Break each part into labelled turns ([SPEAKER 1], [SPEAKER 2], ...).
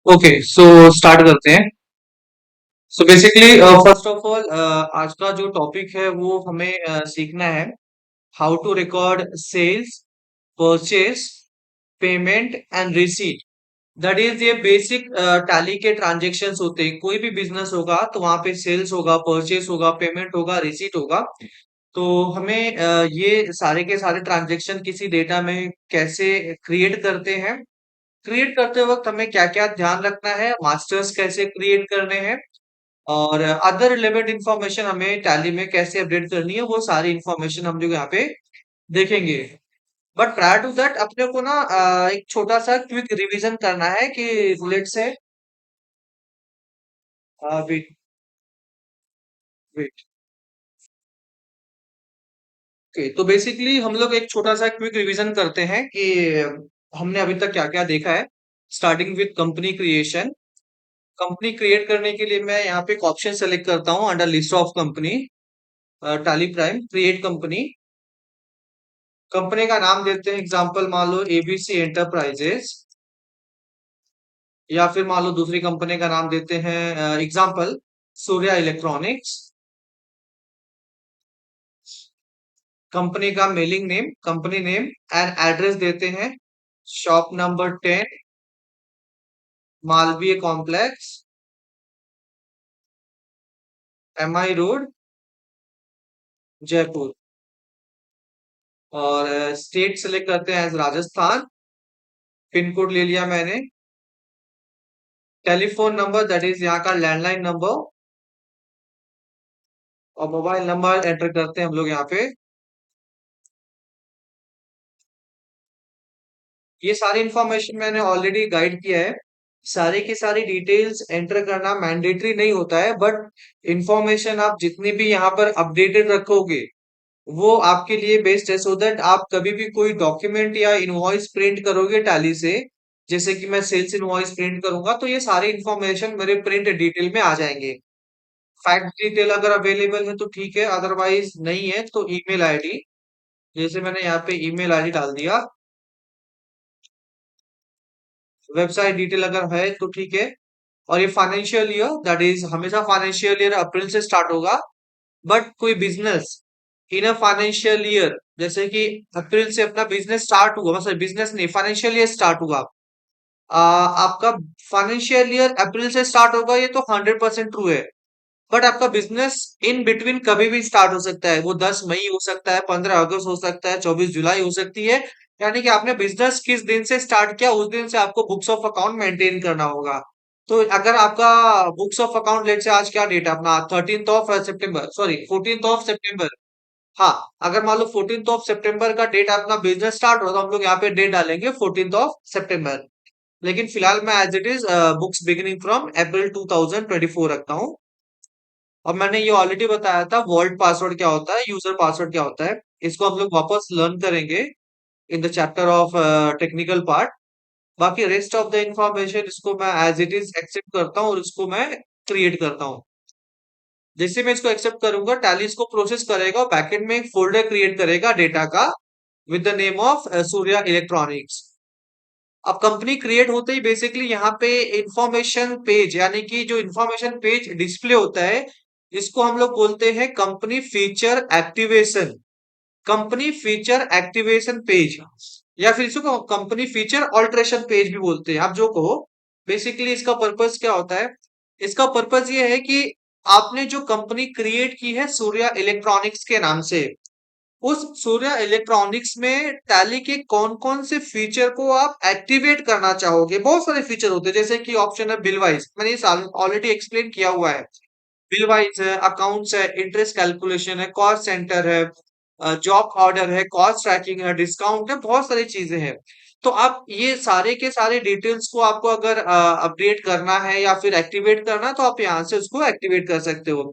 [SPEAKER 1] Okay so start करते हैं। So basically first of all आज का जो टॉपिक है वो हमें सीखना है how to record sales, purchase, payment and receipt. That is ये बेसिक टैली के ट्रांजेक्शन्स होते हैं। कोई भी बिजनेस होगा तो वहां पे सेल्स होगा, परचेस होगा, पेमेंट होगा, रिसीट होगा। तो हमें ये सारे के सारे ट्रांजेक्शन किसी डेटा में कैसे क्रिएट करते हैं, क्रिएट करते वक्त हमें क्या क्या ध्यान रखना है, मास्टर्स कैसे क्रिएट करने हैं और अदर रिलेवेंट इंफॉर्मेशन हमें टैली में कैसे अपडेट करनी है, वो सारी इंफॉर्मेशन हम लोग यहाँ पे देखेंगे। बट प्रायर टू दैट अपने को ना एक छोटा सा क्विक रिवीजन करना है कि लेट से वेट वेट ओके। तो बेसिकली हम लोग एक छोटा सा क्विक रिवीजन करते हैं कि हमने अभी तक क्या क्या देखा है। Starting with company creation. Company create करने के लिए मैं यहाँ पे एक ऑप्शन सेलेक्ट करता हूँ under list of company, tally prime create company. Company का नाम देते हैं, एग्जांपल मान लो एबीसी एंटरप्राइजेस, या फिर मान लो दूसरी कंपनी का नाम देते हैं, एग्जांपल सूर्या इलेक्ट्रॉनिक्स। कंपनी का mailing name, company name and address देते हैं, shop number 10, Malviya complex, MI road, Jaipur. और स्टेट सेलेक्ट करते हैं एज राजस्थान। पिन कोड ले लिया मैंने। टेलीफोन नंबर दैट इज यहाँ का लैंडलाइन नंबर, और मोबाइल नंबर एंटर करते हैं हम लोग यहाँ पे। ये सारी इंफॉर्मेशन मैंने ऑलरेडी गाइड किया है। सारी की सारी डिटेल्स एंटर करना मैंडेटरी नहीं होता है, बट इंफॉर्मेशन आप जितनी भी यहाँ पर अपडेटेड रखोगे वो आपके लिए बेस्ट है, सो दैट आप कभी भी कोई डॉक्यूमेंट या इनवॉइस प्रिंट करोगे टैली से, जैसे कि मैं सेल्स इनवॉइस प्रिंट करूंगा तो ये सारी इंफॉर्मेशन मेरे प्रिंट डिटेल में आ जाएंगे। फैक्ट डिटेल अगर अवेलेबल है तो ठीक है, अदरवाइज नहीं है तो ईमेल आईडी, जैसे मैंने यहाँ पे ईमेल आईडी डाल दिया। वेबसाइट डिटेल अगर है तो ठीक है। और ये फाइनेंशियल ईयर दैट इज हमेशा फाइनेंशियल ईयर अप्रैल से स्टार्ट होगा। बट कोई business in a financial year, जैसे कि अप्रैल से अपना बिजनेस स्टार्ट हुआ, मतलब बिजनेस नहीं फाइनेंशियल ईयर स्टार्ट हुआ, आपका फाइनेंशियल ईयर अप्रैल से स्टार्ट होगा ये तो 100% ट्रू है। बट आपका बिजनेस इन बिटवीन कभी भी स्टार्ट हो सकता है, वो 10 मई हो सकता है, 15 अगस्त हो सकता है, 24 जुलाई हो सकती है। यानी कि आपने बिजनेस किस दिन से स्टार्ट किया उस दिन से आपको बुक्स ऑफ अकाउंट मेंटेन करना होगा। तो अगर आपका बुक्स ऑफ अकाउंट लेट से आज क्या डेट है अपना 13 ऑफ सितंबर, सॉरी 14 ऑफ सितंबर। हाँ, अगर मान लो 14 ऑफ सितंबर का डेट अपना बिजनेस स्टार्ट हो तो हम लोग यहाँ पे डेट डालेंगे 14 ऑफ सितंबर। लेकिन फिलहाल मैं as it is books beginning from April 2024 रखता हूँ। और मैंने ये ऑलरेडी बताया था वॉल्ट पासवर्ड क्या होता है, यूजर पासवर्ड क्या होता है। इसको हम लोग वापस लर्न करेंगे in the chapter of technical part. बाकी रेस्ट ऑफ द इंफॉर्मेशन इसको मैं एज इट इज एक्सेप्ट करता हूँ और इसको मैं क्रिएट करता हूँ। जैसे मैं इसको एक्सेप्ट करूंगा टैली इसको प्रोसेस करेगा और बैकएंड में एक फोल्डर क्रिएट करेगा डेटा का with the name of Surya electronics. अब कंपनी क्रिएट होते ही बेसिकली यहाँ पे इंफॉर्मेशन पेज, यानी कि जो इंफॉर्मेशन पेज डिस्प्ले होता है, इसको हम लोग बोलते हैं company feature activation. Company feature activation page, या फिर इसको कंपनी फीचर ऑल्ट्रेशन पेज भी बोलते हैं, आप जो कहो। बेसिकली इसका पर्पस क्या होता है? इसका पर्पस ये है कि आपने जो कंपनी क्रिएट की है सूर्या इलेक्ट्रॉनिक्स के नाम से, उस सूर्या इलेक्ट्रॉनिक्स में टैली के कौन कौन से फीचर को आप एक्टिवेट करना चाहोगे। बहुत सारे फीचर होते हैं, जैसे कि ऑप्शन है बिल वाइज, मैंने ये ऑलरेडी एक्सप्लेन किया हुआ है। बिल वाइज है, अकाउंट्स है, इंटरेस्ट कैलकुलेशन है, कॉस्ट सेंटर है, जॉब ऑर्डर है, कॉस्ट ट्रैकिंग है, डिस्काउंट है, बहुत सारी चीजें हैं। तो आप ये सारे के सारे डिटेल्स को आपको अगर अपडेट करना है या फिर एक्टिवेट करना है तो आप यहाँ से उसको एक्टिवेट कर सकते हो।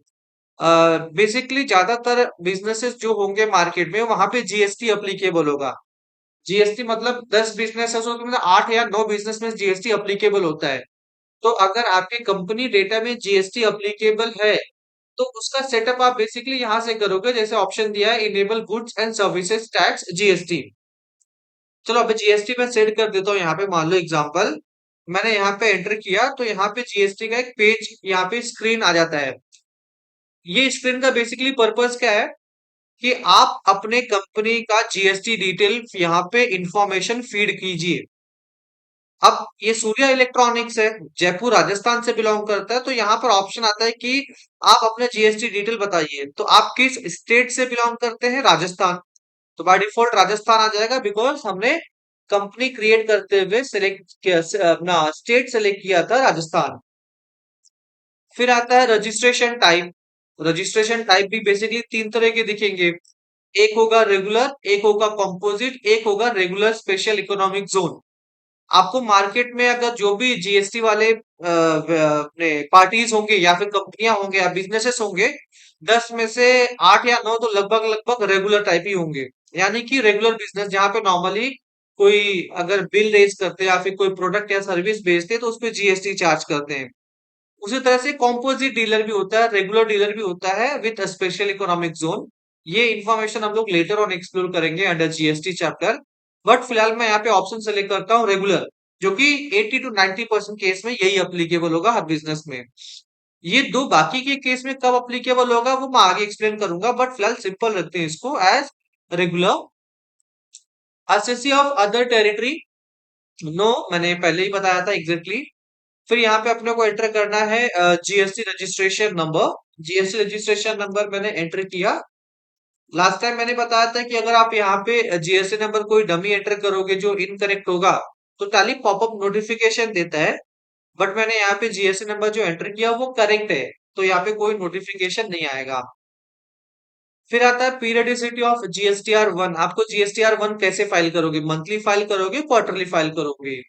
[SPEAKER 1] बेसिकली ज्यादातर बिजनेसेस जो होंगे मार्केट में वहां पे जीएसटी अप्लीकेबल होगा। जीएसटी मतलब 10 बिजनेस है तो मतलब 8 या 9 बिजनेस में जीएसटी अप्लीकेबल होता है। तो अगर आपकी कंपनी डेटा में जीएसटी अप्लीकेबल है तो उसका सेटअप आप बेसिकली यहाँ से करोगे, जैसे ऑप्शन दिया है enable goods and services tax GST. चलो अब जीएसटी में सेट कर देता हूँ यहाँ पे, मान लो एग्जांपल मैंने यहाँ पे एंटर किया तो यहाँ पे जीएसटी का एक पेज यहाँ पे स्क्रीन आ जाता है। ये स्क्रीन का बेसिकली पर्पस क्या है कि आप अपने कंपनी का जीएसटी डिटेल यहाँ पे इंफॉर्मेशन फीड कीजिए। अब ये सूर्या इलेक्ट्रॉनिक्स है, जयपुर राजस्थान से बिलोंग करता है, तो यहाँ पर ऑप्शन आता है कि आप अपने जीएसटी डिटेल बताइए। तो आप किस स्टेट से बिलोंग करते हैं? राजस्थान। तो बाय डिफॉल्ट राजस्थान आ जाएगा, बिकॉज हमने कंपनी क्रिएट करते हुए सिलेक्ट किया, अपना स्टेट सेलेक्ट किया था राजस्थान। फिर आता है रजिस्ट्रेशन टाइप। रजिस्ट्रेशन टाइप भी बेसिकली तीन तरह के दिखेंगे। एक होगा रेगुलर, एक होगा कंपोजिट, एक होगा रेगुलर स्पेशल इकोनॉमिक जोन। आपको मार्केट में अगर जो भी जीएसटी वाले अपने पार्टीज होंगे या फिर कंपनियां होंगे या बिजनेसेस होंगे, 10 में से 8 या 9 तो लगभग लगभग रेगुलर टाइप ही होंगे। यानी कि रेगुलर बिजनेस जहां पे नॉर्मली कोई अगर बिल रेज करते हैं या फिर कोई प्रोडक्ट या सर्विस बेचते हैं तो उस पर जीएसटी चार्ज करते हैं। उसी तरह से कॉम्पोजिट डीलर भी होता है, रेगुलर डीलर भी होता है विद स्पेशल इकोनॉमिक जोन। ये इंफॉर्मेशन हम लोग लेटर ऑन एक्सप्लोर करेंगे अंडर जीएसटी चैप्टर। बट फिलहाल मैं यहाँ पे ऑप्शन सेलेक्ट करता हूँ रेगुलर, जो कि 80 टू 90% केस में यही अप्लीकेबल होगा हर बिजनेस में। ये दो बाकी के केस में कब अप्लीकेबल होगा वो मैं आगे एक्सप्लेन करूंगा, बट फिलहाल सिंपल रखते हैं इसको as regular. Assessee of other territory, no, मैंने पहले ही बताया था एग्जैक्टली। फिर यहाँ पे अपने को एंटर करना है GST registration number. GST registration number मैंने एंटर किया। लास्ट टाइम मैंने बताया था कि अगर आप यहाँ पे जीएसटी नंबर कोई डमी एंटर करोगे जो इनकरेक्ट होगा तो टैली पॉपअप नोटिफिकेशन देता है। बट मैंने यहाँ पे जीएसटी नंबर जो एंटर किया वो करेक्ट है, तो यहाँ पे कोई नोटिफिकेशन नहीं आएगा। फिर आता है पीरियडिसिटी ऑफ जीएसटीआर 1। आपको जीएसटीआर 1 कैसे फाइल करोगे? मंथली फाइल करोगे, क्वार्टरली फाइल करोगे?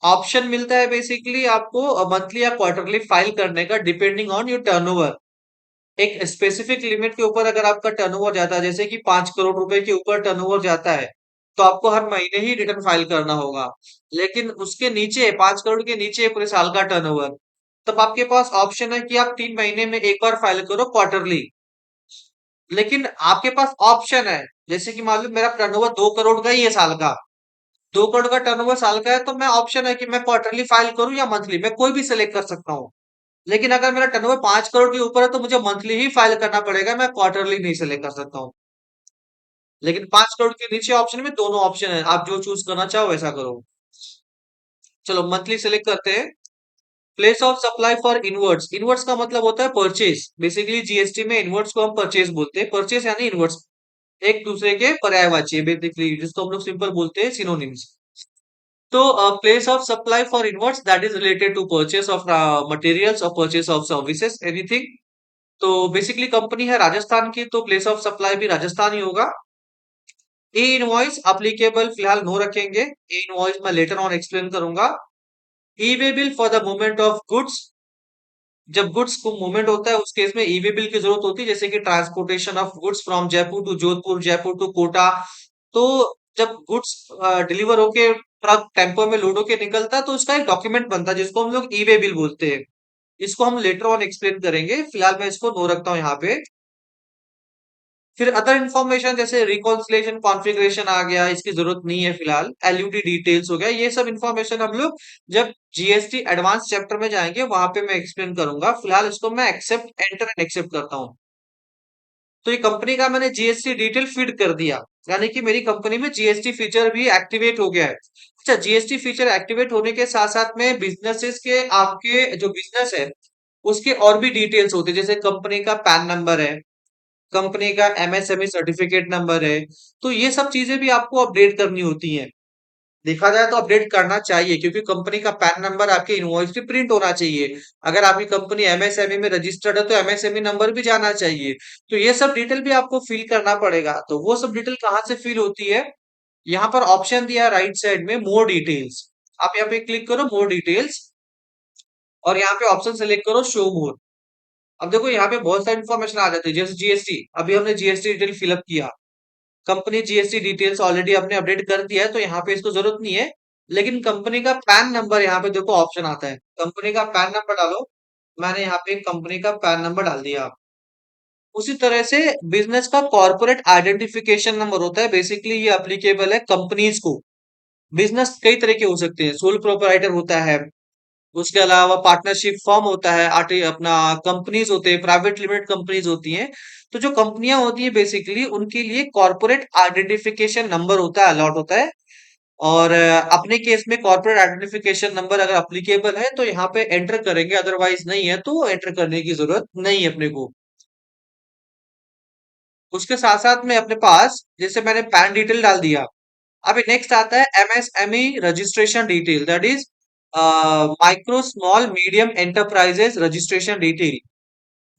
[SPEAKER 1] ऑप्शन मिलता है बेसिकली आपको मंथली या क्वार्टरली फाइल करने का, डिपेंडिंग ऑन योर टर्नओवर। एक स्पेसिफिक लिमिट के ऊपर अगर आपका टर्नओवर जाता है, जैसे कि 5 करोड़ रुपए के ऊपर टर्नओवर जाता है, तो आपको हर महीने ही रिटर्न फाइल करना होगा। लेकिन उसके नीचे 5 करोड़ के नीचे पूरे साल का टर्नओवर, तब आपके पास ऑप्शन है कि आप 3 महीने में एक बार फाइल करो क्वार्टरली। लेकिन आपके पास ऑप्शन है, जैसे कि मान लो मेरा टर्नओवर 2 करोड़ का ही है साल का, 2 करोड़ का टर्नओवर साल का है, तो मैं ऑप्शन है कि मैं क्वार्टरली फाइल करूं या मंथली, मैं कोई भी सिलेक्ट कर सकता हूँ। लेकिन अगर मेरा टर्नओवर 5 करोड़ के ऊपर है तो मुझे मंथली ही फाइल करना पड़ेगा, मैं क्वार्टरली नहीं सिलेक्ट कर सकता हूँ। लेकिन 5 करोड़ के नीचे ऑप्शन में दोनों ऑप्शन है, आप जो चूज करना चाहो वैसा करो। चलो मंथली सेलेक्ट करते हैं। Place of supply for inwards. Inwards का मतलब होता है परचेज। बेसिकली जीएसटी में इनवर्ड्स को हम परचेज बोलते हैं। परचेज यानी इनवर्ड्स, एक दूसरे के पर्यायवाची है बेसिकली, जिसको हम लोग सिंपल बोलते हैं सिनोनिम्स। तो place of supply for inwards that is related to purchase of materials और परचेस ऑफ सर्विसेज एनीथिंग। तो बेसिकली कंपनी है राजस्थान की, तो प्लेस ऑफ सप्लाई भी राजस्थान ही होगा। ई इनवॉइस अप्लीकेबल फिलहाल नो रखेंगे, ई इनवॉइस मैं लेटर ऑन एक्सप्लेन करूंगा। E way bill for the movement of goods. जब गुड्स को मूवमेंट होता है उस केस में ई वे बिल की जरूरत होती है, जैसे कि transportation of goods from Jaipur to Jodhpur, Jaipur to Kota. तो जब गुड्स डिलीवर होके ट्रक टेम्पो में लोड होके निकलता है तो उसका एक डॉक्यूमेंट बनता है जिसको हम लोग ई वे बिल बोलते हैं। इसको हम लेटर ऑन एक्सप्लेन करेंगे, फिलहाल मैं इसको नो रखता हूँ यहाँ पे। फिर अदर इन्फॉर्मेशन जैसे रिकॉन्सिलेशन कॉन्फ़िगरेशन आ गया, इसकी जरूरत नहीं है फिलहाल। एलयूटी डिटेल्स हो गया, ये सब इन्फॉर्मेशन हम लोग जब जीएसटी एडवांस चैप्टर में जाएंगे वहां पे मैं एक्सप्लेन करूंगा। फिलहाल इसको मैं एक्सेप्ट एंटर एंड एक्सेप्ट करता हूँ। तो ये कंपनी का मैंने जीएसटी डिटेल फीड कर दिया, यानी कि मेरी कंपनी में जीएसटी फीचर भी एक्टिवेट हो गया है। अच्छा, जीएसटी फीचर एक्टिवेट होने के साथ साथ में बिजनेसेस के, आपके जो बिजनेस है उसके और भी डिटेल्स होते हैं, जैसे कंपनी का पैन नंबर है, कंपनी का एमएसएमई सर्टिफिकेट नंबर है। तो ये सब चीजें भी आपको अपडेट करनी होती हैं। देखा जाए तो अपडेट करना चाहिए, क्योंकि कंपनी का पैन नंबर आपके इनवॉइस पे प्रिंट होना चाहिए। अगर आपकी कंपनी एमएसएमई में रजिस्टर्ड है तो एमएसएमई नंबर भी जाना चाहिए। तो ये सब डिटेल भी आपको फिल करना पड़ेगा। तो वो सब डिटेल कहाँ से फिल होती है? यहाँ पर ऑप्शन दिया है राइट साइड में, मोर डिटेल्स। आप यहाँ पे क्लिक करो मोर डिटेल्स, और यहाँ पे ऑप्शन सेलेक्ट करो शो मोर। अब देखो यहाँ पे बहुत सारी इन्फॉर्मेशन आ जाती है, जैसे जीएसटी, अभी हमने जीएसटी डिटेल फिलअप किया। कंपनी जीएसटी डिटेल्स ऑलरेडी आपने अपडेट कर दिया है तो यहाँ पे इसको जरूरत नहीं है। लेकिन कंपनी का पैन नंबर यहाँ पे देखो ऑप्शन आता है, कंपनी का पैन नंबर डालो। मैंने यहाँ पे कंपनी का पैन नंबर डाल दिया। उसी तरह से बिजनेस का कॉर्पोरेट आइडेंटिफिकेशन नंबर होता है, बेसिकली ये अप्लीकेबल है कंपनीज को। बिजनेस कई तरह के हो सकते हैं, सोल प्रोपराइटर होता है, उसके अलावा पार्टनरशिप फर्म होता है, आर्टि अपना कंपनीज होते हैं, प्राइवेट लिमिटेड कंपनीज होती हैं। तो जो कंपनियां होती हैं बेसिकली उनके लिए कॉर्पोरेट आइडेंटिफिकेशन नंबर होता है, अलॉट होता है। और अपने केस में कॉर्पोरेट आइडेंटिफिकेशन नंबर अगर अप्लीकेबल है तो यहाँ पे एंटर करेंगे, अदरवाइज नहीं है तो एंटर करने की जरूरत नहीं है अपने को। उसके साथ साथ में अपने पास जैसे मैंने पैन डिटेल डाल दिया। अभी नेक्स्ट आता है MSME registration detail, that is micro small medium enterprises registration detail.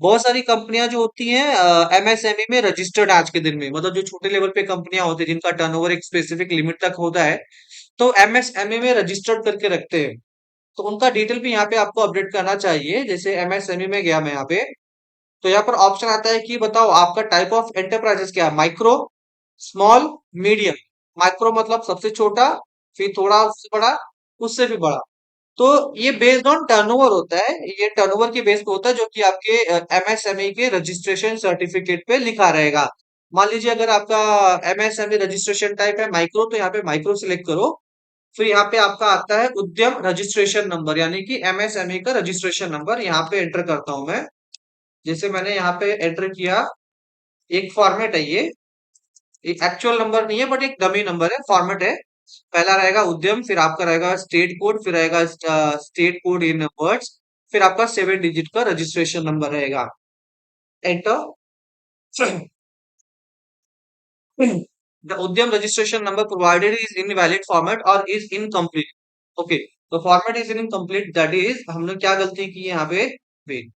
[SPEAKER 1] बहुत सारी कंपनियां जो होती हैं एमएसएमई में रजिस्टर्ड आज के दिन में, मतलब जो छोटे लेवल पे कंपनियां होती हैं जिनका टर्नओवर एक स्पेसिफिक लिमिट तक होता है, तो एमएसएमई में रजिस्टर्ड करके रखते हैं। तो उनका डिटेल भी यहाँ पे आपको अपडेट करना चाहिए। जैसे एमएसएमई में गया मैं यहाँ पे, तो यहाँ पर ऑप्शन आता है कि बताओ आपका टाइप ऑफ एंटरप्राइजेस क्या है, माइक्रो, स्मॉल, मीडियम। माइक्रो मतलब सबसे छोटा, फिर थोड़ा उससे बड़ा, उससे भी बड़ा। तो ये बेस्ड ऑन टर्नओवर होता है, ये टर्नओवर के बेस पे होता है, जो कि आपके एमएसएमई के रजिस्ट्रेशन सर्टिफिकेट पे लिखा रहेगा। मान लीजिए अगर आपका एमएसएमई रजिस्ट्रेशन टाइप है माइक्रो, तो यहाँ पे माइक्रो सिलेक्ट करो। फिर यहाँ पे आपका आता है उद्यम रजिस्ट्रेशन नंबर, यानी कि एमएसएमई का रजिस्ट्रेशन नंबर यहाँ पे एंटर करता हूं मैं। जैसे मैंने यहाँ पे एंटर किया, एक फॉर्मेट है ये, एक एक्चुअल नंबर नहीं है बट एक डमी नंबर है, फॉर्मेट है। पहला रहेगा उद्यम, फिर आपका रहेगा स्टेट कोड, फिर रहेगा स्टेट कोड इन वर्ड्स, फिर आपका 7 डिजिट का रजिस्ट्रेशन नंबर रहेगा। एंटर। द उद्यम registration number provided is in valid format और इज इनकम्प्लीट। ओके, तो format is incomplete, that is हमने क्या गलती की है यहाँ पे। wait,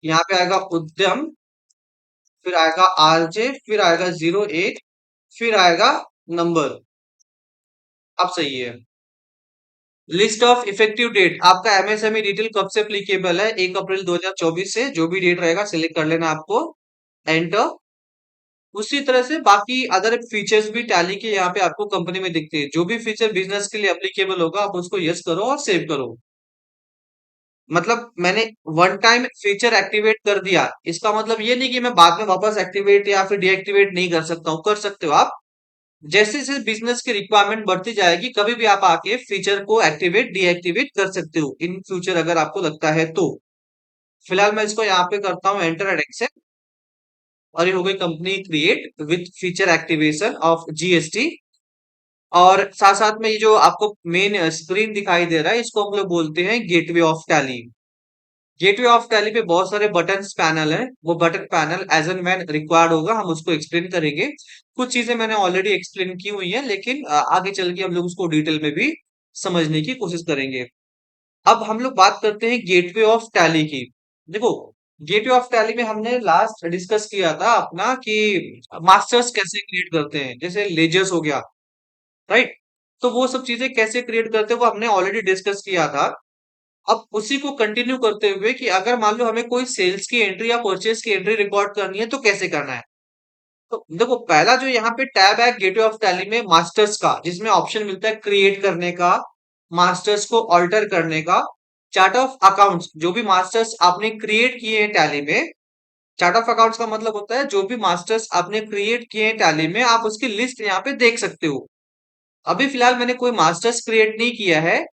[SPEAKER 1] यहाँ पे आएगा उद्यम, फिर आएगा आरजे, फिर आएगा 08, फिर आएगा नंबर। अब सही है। लिस्ट ऑफ इफेक्टिव डेट, आपका एमएसएमई डिटेल कब से एप्लीकेबल है, 1 अप्रैल 2024 से, जो भी डेट रहेगा सिलेक्ट कर लेना आपको। एंटर। उसी तरह से बाकी अदर फीचर्स भी टैली के यहाँ पे आपको कंपनी में दिखते हैं, जो भी फीचर बिजनेस के लिए एप्लीकेबल होगा आप उसको यस करो और सेव करो। मतलब मैंने वन टाइम फीचर एक्टिवेट कर दिया, इसका मतलब ये नहीं कि मैं बाद में वापस एक्टिवेट या फिर डीएक्टिवेट नहीं कर सकता हूँ, कर सकते हो आप। जैसे जैसे बिजनेस की रिक्वायरमेंट बढ़ती जाएगी कभी भी आप आके फीचर को एक्टिवेट डीएक्टिवेट कर सकते हो इन फ्यूचर अगर आपको लगता है तो। फिलहाल मैं इसको यहाँ पे करता हूँ एंटर एंड एक्सेप्ट, और ये हो गई company create with feature activation of GST. और साथ साथ में ये जो आपको मेन स्क्रीन दिखाई दे रहा है इसको हम लोग बोलते हैं gateway of Tally. Gateway of Tally पे बहुत सारे बटन्स पैनल है, वो button panel as and when required होगा हम उसको एक्सप्लेन करेंगे। कुछ चीजें मैंने ऑलरेडी एक्सप्लेन की हुई है, लेकिन आगे चल के हम लोग उसको डिटेल में भी समझने की कोशिश करेंगे। अब हम लोग बात करते हैं गेटवे ऑफ टैली की। देखो, गेटवे ऑफ टैली में हमने लास्ट डिस्कस किया था अपना कि मास्टर्स कैसे क्रिएट करते हैं, जैसे लेजर्स हो गया, राइट। तो वो सब चीजें कैसे क्रिएट करते हैं वो हमने ऑलरेडी डिस्कस किया था। अब उसी को कंटिन्यू करते हुए कि अगर मान लो हमें कोई सेल्स की एंट्री या परचेज की एंट्री रिकॉर्ड करनी है तो कैसे करना है। तो देखो, पहला जो यहाँ पे टैब है गेटवे ऑफ टैली में मास्टर्स का, जिसमें ऑप्शन मिलता है क्रिएट करने का, मास्टर्स को ऑल्टर करने का, चार्ट ऑफ अकाउंट्स, जो भी मास्टर्स आपने क्रिएट किए हैं टैली में। चार्ट ऑफ अकाउंट्स का मतलब होता है जो भी मास्टर्स आपने क्रिएट किए हैं टैली में आप उसकी लिस्ट यहाँ पे देख सकते हो। अभी फिलहाल मैंने कोई मास्टर्स क्रिएट नहीं किया है।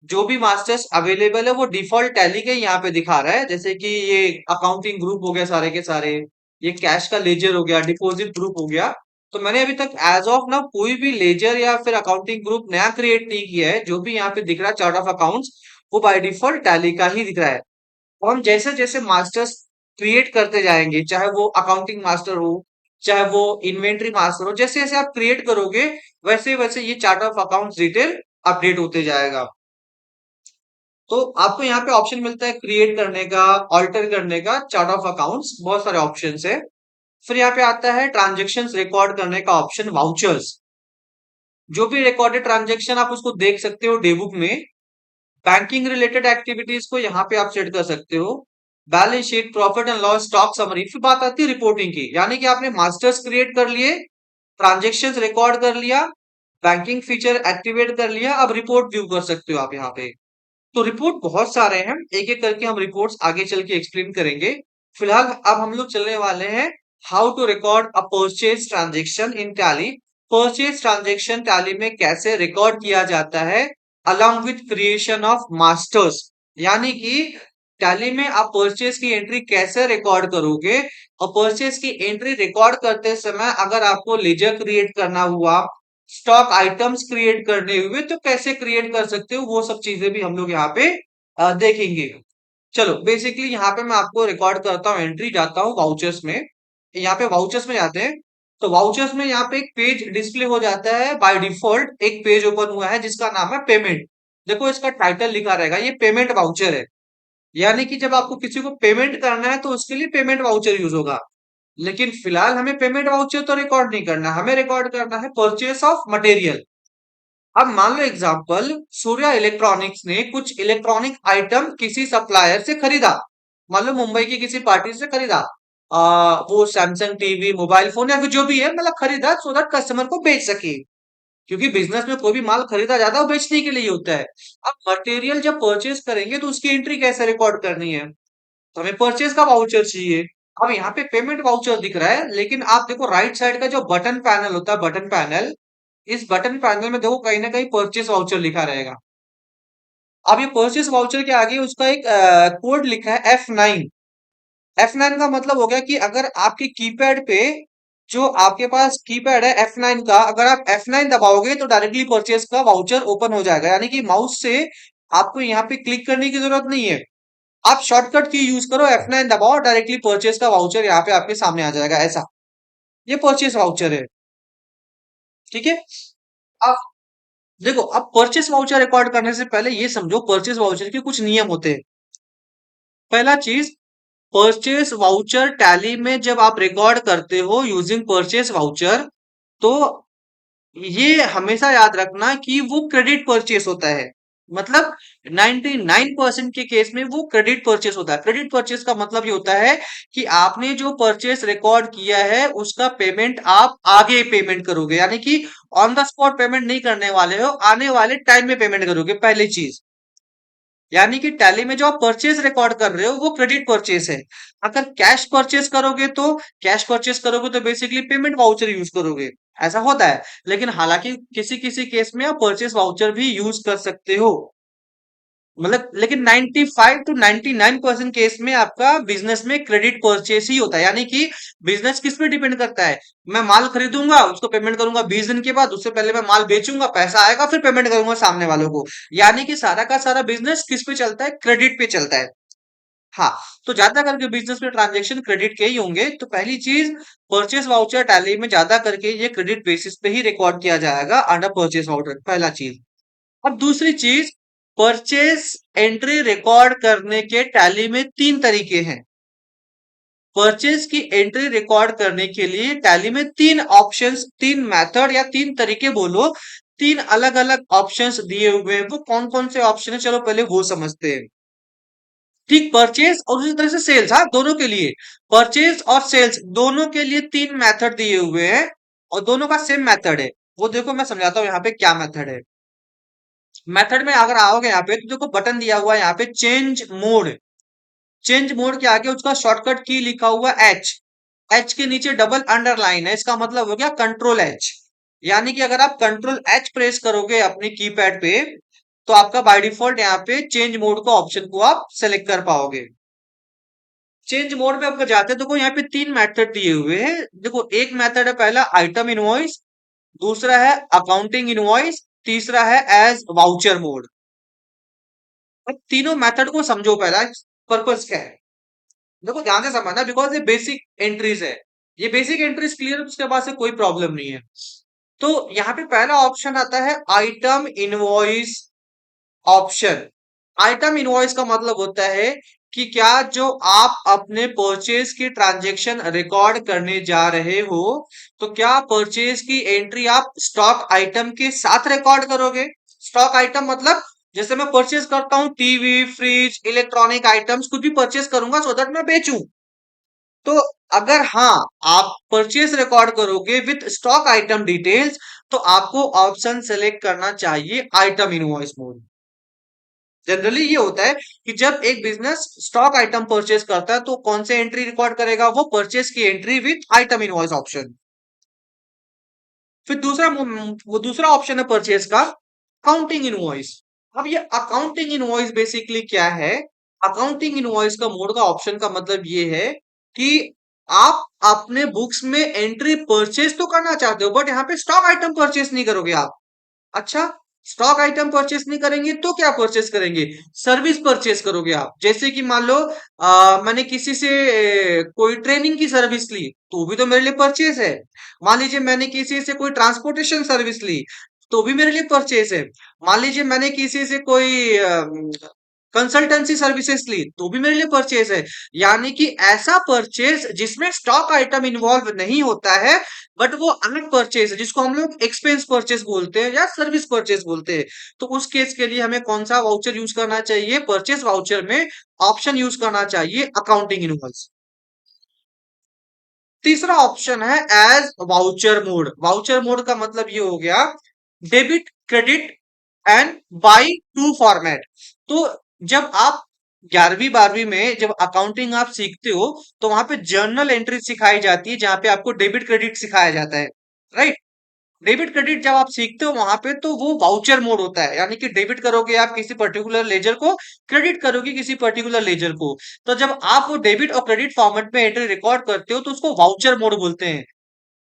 [SPEAKER 1] जो भी मास्टर्स अवेलेबल है वो डिफॉल्ट टैली के यहाँ पे दिखा रहा है, जैसे कि ये अकाउंटिंग ग्रुप हो गया सारे के सारे, ये कैश का लेजर हो गया, डिपॉजिट ग्रुप हो गया। तो मैंने अभी तक एज ऑफ ना कोई भी लेजर या फिर अकाउंटिंग ग्रुप नया क्रिएट नहीं किया है। जो भी यहाँ पे दिख रहा है चार्ट ऑफ अकाउंट्स, वो बाय डिफॉल्ट टैली का ही दिख रहा है। और हम जैसे जैसे मास्टर्स क्रिएट करते जाएंगे, चाहे वो अकाउंटिंग मास्टर हो, चाहे वो इन्वेंट्री मास्टर हो, जैसे जैसे आप क्रिएट करोगे वैसे वैसे ये chart of accounts detail update होते जाएगा। तो आपको यहाँ पे ऑप्शन मिलता है क्रिएट करने का, ऑल्टर करने का, चार्ट ऑफ अकाउंट्स, बहुत सारे ऑप्शन है। फिर यहाँ पे आता है ट्रांजेक्शन रिकॉर्ड करने का ऑप्शन, वाउचर्स। जो भी रिकॉर्डेड ट्रांजेक्शन आप उसको देख सकते हो डेबुक में। बैंकिंग रिलेटेड एक्टिविटीज को यहाँ पे आप सेट कर सकते हो। Balance sheet, profit and loss, stock summary. फिर बात आती है रिपोर्टिंग की, यानी कि आपने मास्टर्स क्रिएट कर लिए, ट्रांजेक्शन्स रिकॉर्ड कर लिया, बैंकिंग फीचर एक्टिवेट कर लिया, अब रिपोर्ट व्यू कर सकते हो आप यहाँ पे। तो रिपोर्ट बहुत सारे हैं, एक एक करके हम रिपोर्ट्स आगे चल के एक्सप्लेन करेंगे। फिलहाल अब हम लोग चलने वाले हैं how to record a purchase transaction in Tally purchase transaction Tally में कैसे रिकॉर्ड किया जाता है along with creation of masters. यानी कि टैली में आप परचेज की एंट्री कैसे रिकॉर्ड करोगे, और परचेज की एंट्री रिकॉर्ड करते समय अगर आपको लेजर क्रिएट करना हुआ, स्टॉक आइटम्स क्रिएट करने हुए, तो कैसे क्रिएट कर सकते हो, वो सब चीजें भी हम लोग यहाँ पे देखेंगे। चलो बेसिकली यहाँ पे मैं आपको रिकॉर्ड करता हूँ, एंट्री जाता हूँ वाउचर्स में। यहाँ पे वाउचर्स में जाते हैं, तो वाउचर्स में यहाँ पे एक पेज डिस्प्ले हो जाता है बाय डिफॉल्ट। एक पेज ओपन हुआ है जिसका नाम है पेमेंट। देखो इसका टाइटल लिखा रहेगा, ये पेमेंट वाउचर है। यानी कि जब आपको किसी को पेमेंट करना है तो उसके लिए पेमेंट वाउचर यूज होगा। लेकिन फिलहाल हमें पेमेंट वाउचर तो रिकॉर्ड नहीं करना, हमें रिकॉर्ड करना है परचेस ऑफ मटेरियल। अब मान लो एग्जांपल, सूर्या इलेक्ट्रॉनिक्स ने कुछ इलेक्ट्रॉनिक आइटम किसी सप्लायर से खरीदा। मान लो मुंबई की किसी पार्टी से खरीदा, वो सैमसंग टीवी, मोबाइल फोन या फिर जो भी है, मतलब खरीदा सो दैट कस्टमर को बेच सके। क्योंकि बिजनेस में कोई भी माल खरीदा जाता है वो बेचने के लिए होता है। अब मटेरियल जब परचेज करेंगे तो उसकी एंट्री कैसे रिकॉर्ड करनी है, तो हमें परचेज का वाउचर चाहिए। अब यहाँ पे पेमेंट वाउचर दिख रहा है, लेकिन आप देखो राइट साइड का जो बटन पैनल होता है, बटन पैनल, इस बटन पैनल में देखो कहीं ना कहीं परचेस वाउचर लिखा रहेगा। अब ये परचेस वाउचर के आगे उसका एक कोड लिखा है F9। F9 का मतलब हो गया कि अगर आपके कीपैड पे, जो आपके पास कीपैड है F9 का, अगर आप F9 दबाओगे तो डायरेक्टली परचेस का वाउचर ओपन हो जाएगा। यानी कि माउस से आपको यहाँ पे क्लिक करने की जरूरत नहीं है, आप शॉर्टकट की यूज करो, F9 दबाओ, डायरेक्टली परचेस का वाउचर यहाँ पे आपके सामने आ जाएगा। ऐसा ये परचेस वाउचर है। ठीक है। अब देखो, अब परचेस वाउचर रिकॉर्ड करने से पहले ये समझो परचेस वाउचर के कुछ नियम होते हैं। पहला चीज, परचेस वाउचर टैली में जब आप रिकॉर्ड करते हो यूजिंग परचेस वाउचर, तो ये हमेशा याद रखना कि वो क्रेडिट परचेस होता है। मतलब 99% के केस में वो क्रेडिट परचेस होता है। क्रेडिट परचेस का मतलब ये होता है कि आपने जो परचेस रिकॉर्ड किया है उसका पेमेंट आप आगे पेमेंट करोगे, यानी कि ऑन द स्पॉट पेमेंट नहीं करने वाले हो, आने वाले टाइम में पेमेंट करोगे, पहली चीज। यानी कि टैली में जो आप परचेज रिकॉर्ड कर रहे हो वो क्रेडिट परचेज है। अगर कैश परचेज करोगे तो बेसिकली पेमेंट वाउचर यूज करोगे, ऐसा होता है। लेकिन हालांकि किसी किसी केस में आप परचेज वाउचर भी यूज कर सकते हो। मतलब लेकिन 95 टू 99% केस में आपका बिजनेस में क्रेडिट परचेस ही होता है। यानी कि बिजनेस किस पे डिपेंड करता है, मैं माल खरीदूंगा, उसको पेमेंट करूंगा 20 दिन के बाद, उससे पहले मैं माल बेचूंगा, पैसा आएगा, फिर पेमेंट करूंगा सामने वालों को। यानी कि सारा का सारा बिजनेस किस पे चलता है, क्रेडिट पे चलता है। हाँ, तो ज्यादा करके बिजनेस में ट्रांजेक्शन क्रेडिट के ही होंगे। तो पहली चीज, परचेस वाउचर टैली में ज्यादा करके ये क्रेडिट बेसिस पे ही रिकॉर्ड किया जाएगा अंडर परचेस वाउचर, पहला चीज। अब दूसरी चीज, परचेस एंट्री रिकॉर्ड करने के टैली में तीन तरीके हैं। परचेस की एंट्री रिकॉर्ड करने के लिए टैली में तीन ऑप्शंस, तीन मेथड या तीन तरीके बोलो, तीन अलग अलग ऑप्शंस दिए हुए हैं। वो कौन कौन से ऑप्शन है, चलो पहले वो समझते हैं। ठीक, परचेज और उसी तरह से सेल्स, हाँ दोनों के लिए, परचेज और सेल्स दोनों के लिए तीन मेथड दिए हुए हैं, और दोनों का सेम मेथड है। वो देखो मैं समझाता हूँ यहाँ पे क्या मेथड है। मेथड में अगर आओगे यहाँ पे तो देखो बटन दिया हुआ है यहाँ पे चेंज मोड। चेंज मोड के आगे उसका शॉर्टकट की लिखा हुआ एच, एच के नीचे डबल अंडरलाइन है, इसका मतलब हो गया कंट्रोल एच। यानी कि अगर आप कंट्रोल एच प्रेस करोगे अपनी कीपैड पे, तो आपका बाय डिफॉल्ट यहाँ पे चेंज मोड का ऑप्शन को आप सेलेक्ट कर पाओगे। चेंज मोड पे आपको जाते हैं, देखो यहाँ पे तीन मेथड दिए हुए हैं। देखो एक मेथड है पहला आइटम इनवॉइस, दूसरा है अकाउंटिंग इनवॉइस, तीसरा है एज वाउचर मोड। अब तीनों मेथड को समझो, पहला पर्पस क्या है, देखो ध्यान से समझना, बिकॉज ये बेसिक एंट्रीज है। ये बेसिक एंट्रीज क्लियर है तो उसके बाद से कोई प्रॉब्लम नहीं है। तो यहाँ पे पहला ऑप्शन आता है item invoice option. Item invoice का मतलब होता है कि क्या जो आप अपने परचेज की ट्रांजैक्शन रिकॉर्ड करने जा रहे हो, तो क्या परचेज की एंट्री आप स्टॉक आइटम के साथ रिकॉर्ड करोगे। स्टॉक आइटम मतलब जैसे मैं परचेज करता हूँ टीवी, फ्रिज, इलेक्ट्रॉनिक आइटम्स, कुछ भी परचेज करूंगा सो दैट मैं बेचूं। तो अगर हाँ, आप परचेज रिकॉर्ड करोगे विथ स्टॉक आइटम डिटेल्स, तो आपको ऑप्शन सेलेक्ट करना चाहिए आइटम इनवॉइस मोड। जनरली ये होता है कि जब एक बिजनेस स्टॉक आइटम परचेज करता है तो कौन से एंट्री रिकॉर्ड करेगा, वो परचेज की entry with item invoice option. फिर वो दूसरा ऑप्शन है परचेज का, अकाउंटिंग इनवॉइस। अब ये अकाउंटिंग इनवॉइस बेसिकली क्या है? अकाउंटिंग इनवॉइस का मोड का ऑप्शन का मतलब ये है कि आप अपने बुक्स में एंट्री परचेज तो करना चाहते हो, बट यहाँ पे स्टॉक आइटम परचेज नहीं करोगे आप। अच्छा, स्टॉक आइटम परचेस नहीं करेंगे तो क्या परचेस करेंगे? सर्विस परचेस करोगे आप। जैसे कि मान लो मैंने किसी से कोई ट्रेनिंग की सर्विस ली, तो भी तो मेरे लिए परचेस है। मान लीजिए मैंने किसी से कोई ट्रांसपोर्टेशन सर्विस ली, तो भी मेरे लिए परचेस है। मान लीजिए मैंने किसी से कोई कंसल्टेंसी सर्विसेज ली, तो भी मेरे लिए परचेस है। यानी कि ऐसा परचेस जिसमें स्टॉक आइटम इन्वॉल्व नहीं होता है, बट वो अलग परचेस है, जिसको हम लोग एक्सपेंस परचेस बोलते हैं या सर्विस परचेस बोलते हैं। तो उस केस के लिए हमें कौन सा वाउचर यूज करना चाहिए? परचेस वाउचर में ऑप्शन यूज करना चाहिए अकाउंटिंग इनवॉइस। तीसरा ऑप्शन है as voucher mode. Voucher mode का मतलब ये हो गया debit, credit and by to format. तो जब आप 11वीं 12वीं में जब अकाउंटिंग आप सीखते हो, तो वहां पे जर्नल एंट्री सिखाई जाती है, जहां पे आपको डेबिट क्रेडिट सिखाया जाता है, राइट? डेबिट क्रेडिट जब आप सीखते हो वहां पे, तो वो वाउचर मोड होता है। यानी कि डेबिट करोगे आप किसी पर्टिकुलर लेजर को, क्रेडिट करोगे किसी पर्टिकुलर लेजर को। तो जब आप वो डेबिट और क्रेडिट फॉर्मेट में एंट्री रिकॉर्ड करते हो, तो उसको वाउचर मोड बोलते हैं।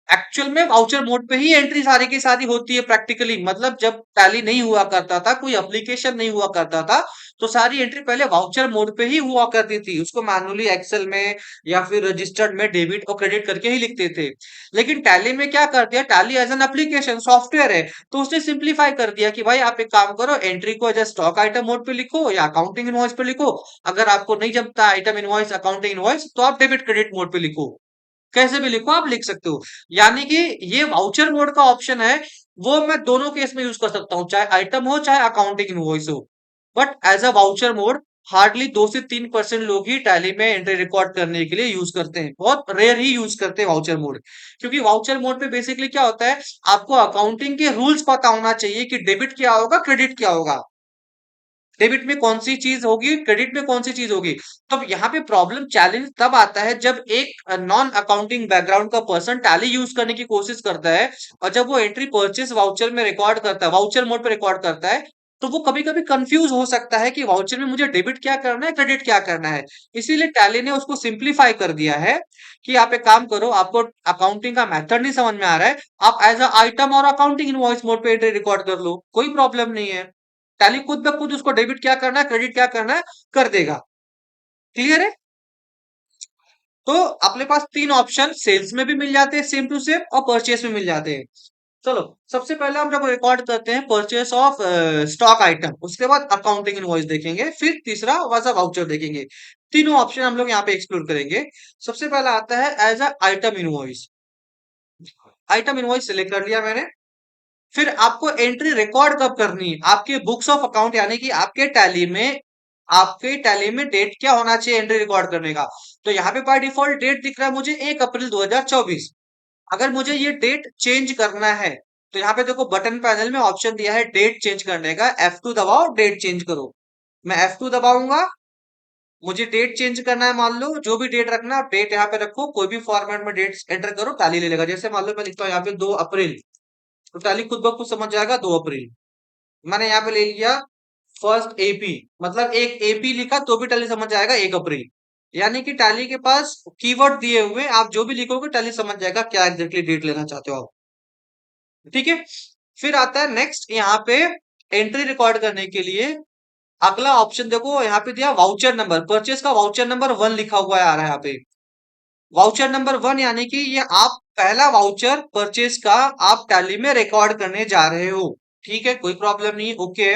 [SPEAKER 1] एक्चुअल में वाउचर मोड पे ही एंट्री सारी की सारी होती है प्रैक्टिकली। मतलब जब टैली नहीं हुआ करता था, कोई एप्लीकेशन नहीं हुआ करता था, तो सारी एंट्री पहले वाउचर मोड पे ही हुआ करती थी। उसको मैनुअली एक्सेल में या फिर रजिस्टर्ड में डेबिट और क्रेडिट करके ही लिखते थे। लेकिन टैली में क्या कर दिया, Tally as an application software है, तो उसने सिंप्लीफाई कर दिया कि भाई आप एक काम करो, एंट्री को एज स्टॉक आइटम मोड पे लिखो या अकाउंटिंग इनवॉइस पे लिखो। अगर आपको नहीं जमता आइटम इनवॉइस, अकाउंटिंग इनवॉइस, तो आप डेबिट क्रेडिट मोड पे लिखो। कैसे भी लिखो, आप लिख सकते हो। यानी कि ये वाउचर मोड का ऑप्शन है, वो मैं दोनों केस में यूज कर सकता हूँ, चाहे आइटम हो चाहे अकाउंटिंग इनवॉइस हो। But as a voucher mode hardly 2 से 3% लोग ही टैली में एंट्री रिकॉर्ड करने के लिए यूज करते हैं। बहुत रेयर ही यूज करते हैं वाउचर मोड। क्योंकि वाउचर मोड पे बेसिकली क्या होता है, आपको अकाउंटिंग के रूल्स पता होना चाहिए कि डेबिट क्या होगा, क्रेडिट क्या होगा। डेबिट में कौन सी चीज होगी, क्रेडिट में कौन सी चीज होगी। तो यहाँ पे प्रॉब्लम चैलेंज तब आता है जब एक नॉन अकाउंटिंग बैकग्राउंड का पर्सन टैली यूज करने की कोशिश करता है, और जब वो एंट्री परचेस वाउचर में रिकॉर्ड करता है, वाउचर मोड पे रिकॉर्ड करता है, तो वो कभी कभी कंफ्यूज हो सकता है कि वाउचर में मुझे डेबिट क्या करना है, क्रेडिट क्या करना है। इसीलिए टैली ने उसको सिंप्लीफाई कर दिया है कि आप एक काम करो, आपको अकाउंटिंग का मेथड नहीं समझ में आ रहा है, आप एज अ आइटम और अकाउंटिंग इनवॉइस मोड पे एंट्री रिकॉर्ड कर लो, कोई प्रॉब्लम नहीं है। टैली खुद ब खुद उसको डेबिट क्या करना है, क्रेडिट क्या करना है, कर देगा। क्लियर है? तो अपने पास तीन ऑप्शन सेल्स में भी मिल जाते हैं सेम टू सेम, और परचेस में मिल जाते हैं। चलो, सबसे पहले हम जब रिकॉर्ड करते हैं परचेस ऑफ स्टॉक आइटम, उसके बाद अकाउंटिंग इनवॉइस देखेंगे, फिर तीसरा वाज वाउचर देखेंगे। तीनों ऑप्शन हम लोग यहाँ पे एक्सप्लोर करेंगे। सबसे पहला आता है as a item invoice. Item invoice select कर लिया मैंने। फिर आपको एंट्री रिकॉर्ड कब करनी है, आपके बुक्स ऑफ अकाउंट, यानी कि आपके टैली में डेट क्या होना चाहिए एंट्री रिकॉर्ड करने का। तो यहाँ पे बाय डिफॉल्ट डेट दिख रहा है मुझे 1 अप्रैल 2024। अगर मुझे ये डेट चेंज करना है, तो यहाँ पे देखो बटन पैनल में ऑप्शन दिया है डेट चेंज करने का, F2 दबाओ, डेट चेंज करो। मैं F2 दबाऊंगा। मुझे डेट चेंज करना है, मान लो जो भी डेट रखना है आप डेट यहाँ पे रखो, कोई भी फॉर्मेट में डेट एंटर करो, टैली ले लेगा। जैसे मान लो मैं लिखता हूँ यहाँ पे 2 अप्रैल, तो टैली खुद ब खुद समझ जाएगा 2 अप्रैल। मैंने यहाँ पे ले लिया फर्स्ट एपी, मतलब एक एपी लिखा तो भी टैली समझ जाएगा 1 अप्रैल। यानी कि टैली के पास कीवर्ड दिए हुए, आप जो भी लिखोगे टैली समझ जाएगा क्या एग्जैक्टली डेट लेना चाहते हो आप। ठीक है? फिर आता है नेक्स्ट, यहाँ पे एंट्री रिकॉर्ड करने के लिए अगला ऑप्शन देखो, यहाँ पे दिया वाउचर नंबर, परचेस का वाउचर नंबर 1 लिखा हुआ है आ रहा है यहाँ पे। वाउचर नंबर 1 यानी कि ये आप पहला वाउचर परचेस का आप टैली में रिकॉर्ड करने जा रहे हो। ठीक है, कोई प्रॉब्लम नहीं, ओके।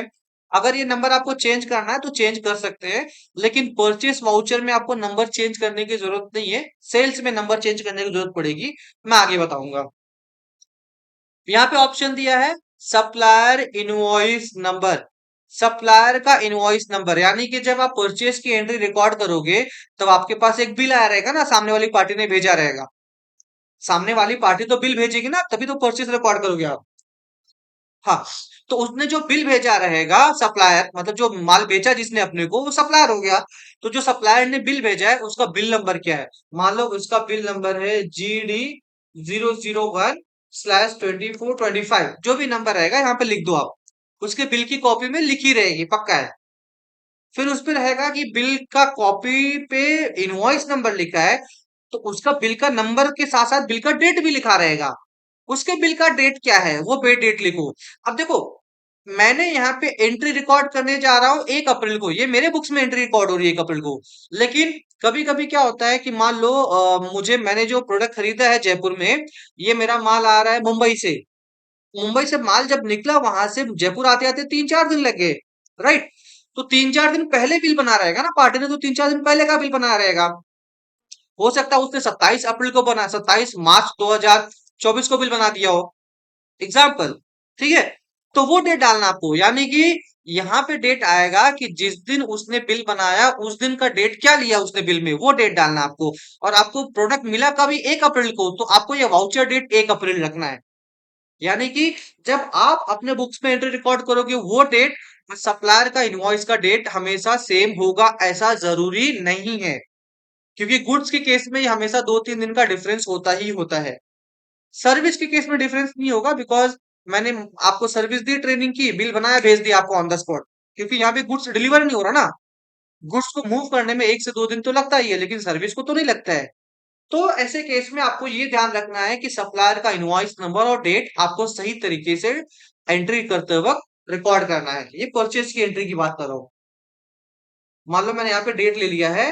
[SPEAKER 1] अगर ये नंबर आपको चेंज करना है तो चेंज कर सकते हैं, लेकिन परचेस वाउचर में आपको नंबर चेंज करने की जरूरत नहीं है। सेल्स में नंबर चेंज करने की जरूरत पड़ेगी, मैं आगे बताऊंगा। यहाँ पे ऑप्शन दिया है सप्लायर इनवॉइस नंबर। सप्लायर का इनवॉइस नंबर, यानी कि जब आप परचेस की एंट्री रिकॉर्ड करोगे, तब आपके पास एक बिल आया रहेगा ना, सामने वाली पार्टी ने भेजा रहेगा। सामने वाली पार्टी तो बिल भेजेगी ना, तभी तो परचेस रिकॉर्ड करोगे आप। हाँ, तो उसने जो बिल भेजा रहेगा, सप्लायर मतलब जो माल बेचा जिसने अपने को, वो सप्लायर हो गया। तो जो सप्लायर ने बिल भेजा है उसका बिल नंबर क्या है? मान लो उसका बिल नंबर है GD 001 /2425 जो भी नंबर रहेगा यहाँ पे लिख दो आप। उसके बिल की कॉपी में लिखी रहेगी, पक्का है। फिर उस पे रहेगा कि बिल का कॉपी पे इनवॉइस नंबर लिखा है, तो उसका बिल का नंबर के साथ साथ बिल का डेट भी लिखा रहेगा। उसके बिल का डेट क्या है वो पे डेट लिखो। अब देखो, मैंने यहाँ पे एंट्री रिकॉर्ड करने जा रहा हूँ 1 अप्रैल को, ये मेरे बुक्स में एंट्री रिकॉर्ड हो रही है 1 अप्रैल को। लेकिन कभी कभी क्या होता है कि मान लो मैंने जो प्रोडक्ट खरीदा है जयपुर में, ये मेरा माल आ रहा है मुंबई से। मुंबई से माल जब निकला वहां से जयपुर आते आते 3-4 दिन लग गए, राइट। तो 3-4 दिन पहले बिल बना रहेगा ना पार्टी ने, तो 3-4 दिन पहले का बिल बना रहेगा। हो सकता है उसने 27 अप्रैल को बना, 27 मार्च 2024 को बिल बना दिया हो, एग्जाम्पल। ठीक है, तो वो डेट डालना आपको, यानी कि यहाँ पे डेट आएगा कि जिस दिन उसने बिल बनाया उस दिन का डेट क्या लिया उसने बिल में, वो डेट डालना आपको। और आपको प्रोडक्ट मिला कभी 1 अप्रैल को, तो आपको ये वाउचर डेट 1 अप्रैल रखना है। यानी कि जब आप अपने बुक्स में एंट्री रिकॉर्ड करोगे वो डेट, सप्लायर का इनवॉइस का डेट हमेशा सेम होगा ऐसा जरूरी नहीं है। क्योंकि गुड्स के केस में ये हमेशा 2-3 दिन का डिफरेंस होता ही होता है। सर्विस के केस में डिफरेंस नहीं होगा, बिकॉज मैंने आपको सर्विस दी, ट्रेनिंग की, बिल बनाया, भेज दिया आपको ऑन द स्पॉट। क्योंकि यहाँ पे गुड्स डिलीवर नहीं हो रहा ना। गुड्स को मूव करने में 1 से 2 दिन तो लगता ही है, लेकिन सर्विस को तो नहीं लगता है। तो ऐसे केस में आपको ये ध्यान रखना है कि सप्लायर का इनवॉइस नंबर और डेट आपको सही तरीके से एंट्री करते वक्त रिकॉर्ड करना है। ये परचेज की एंट्री की बात कर रहा हूँ। मान लो मैंने यहाँ पे डेट ले लिया है,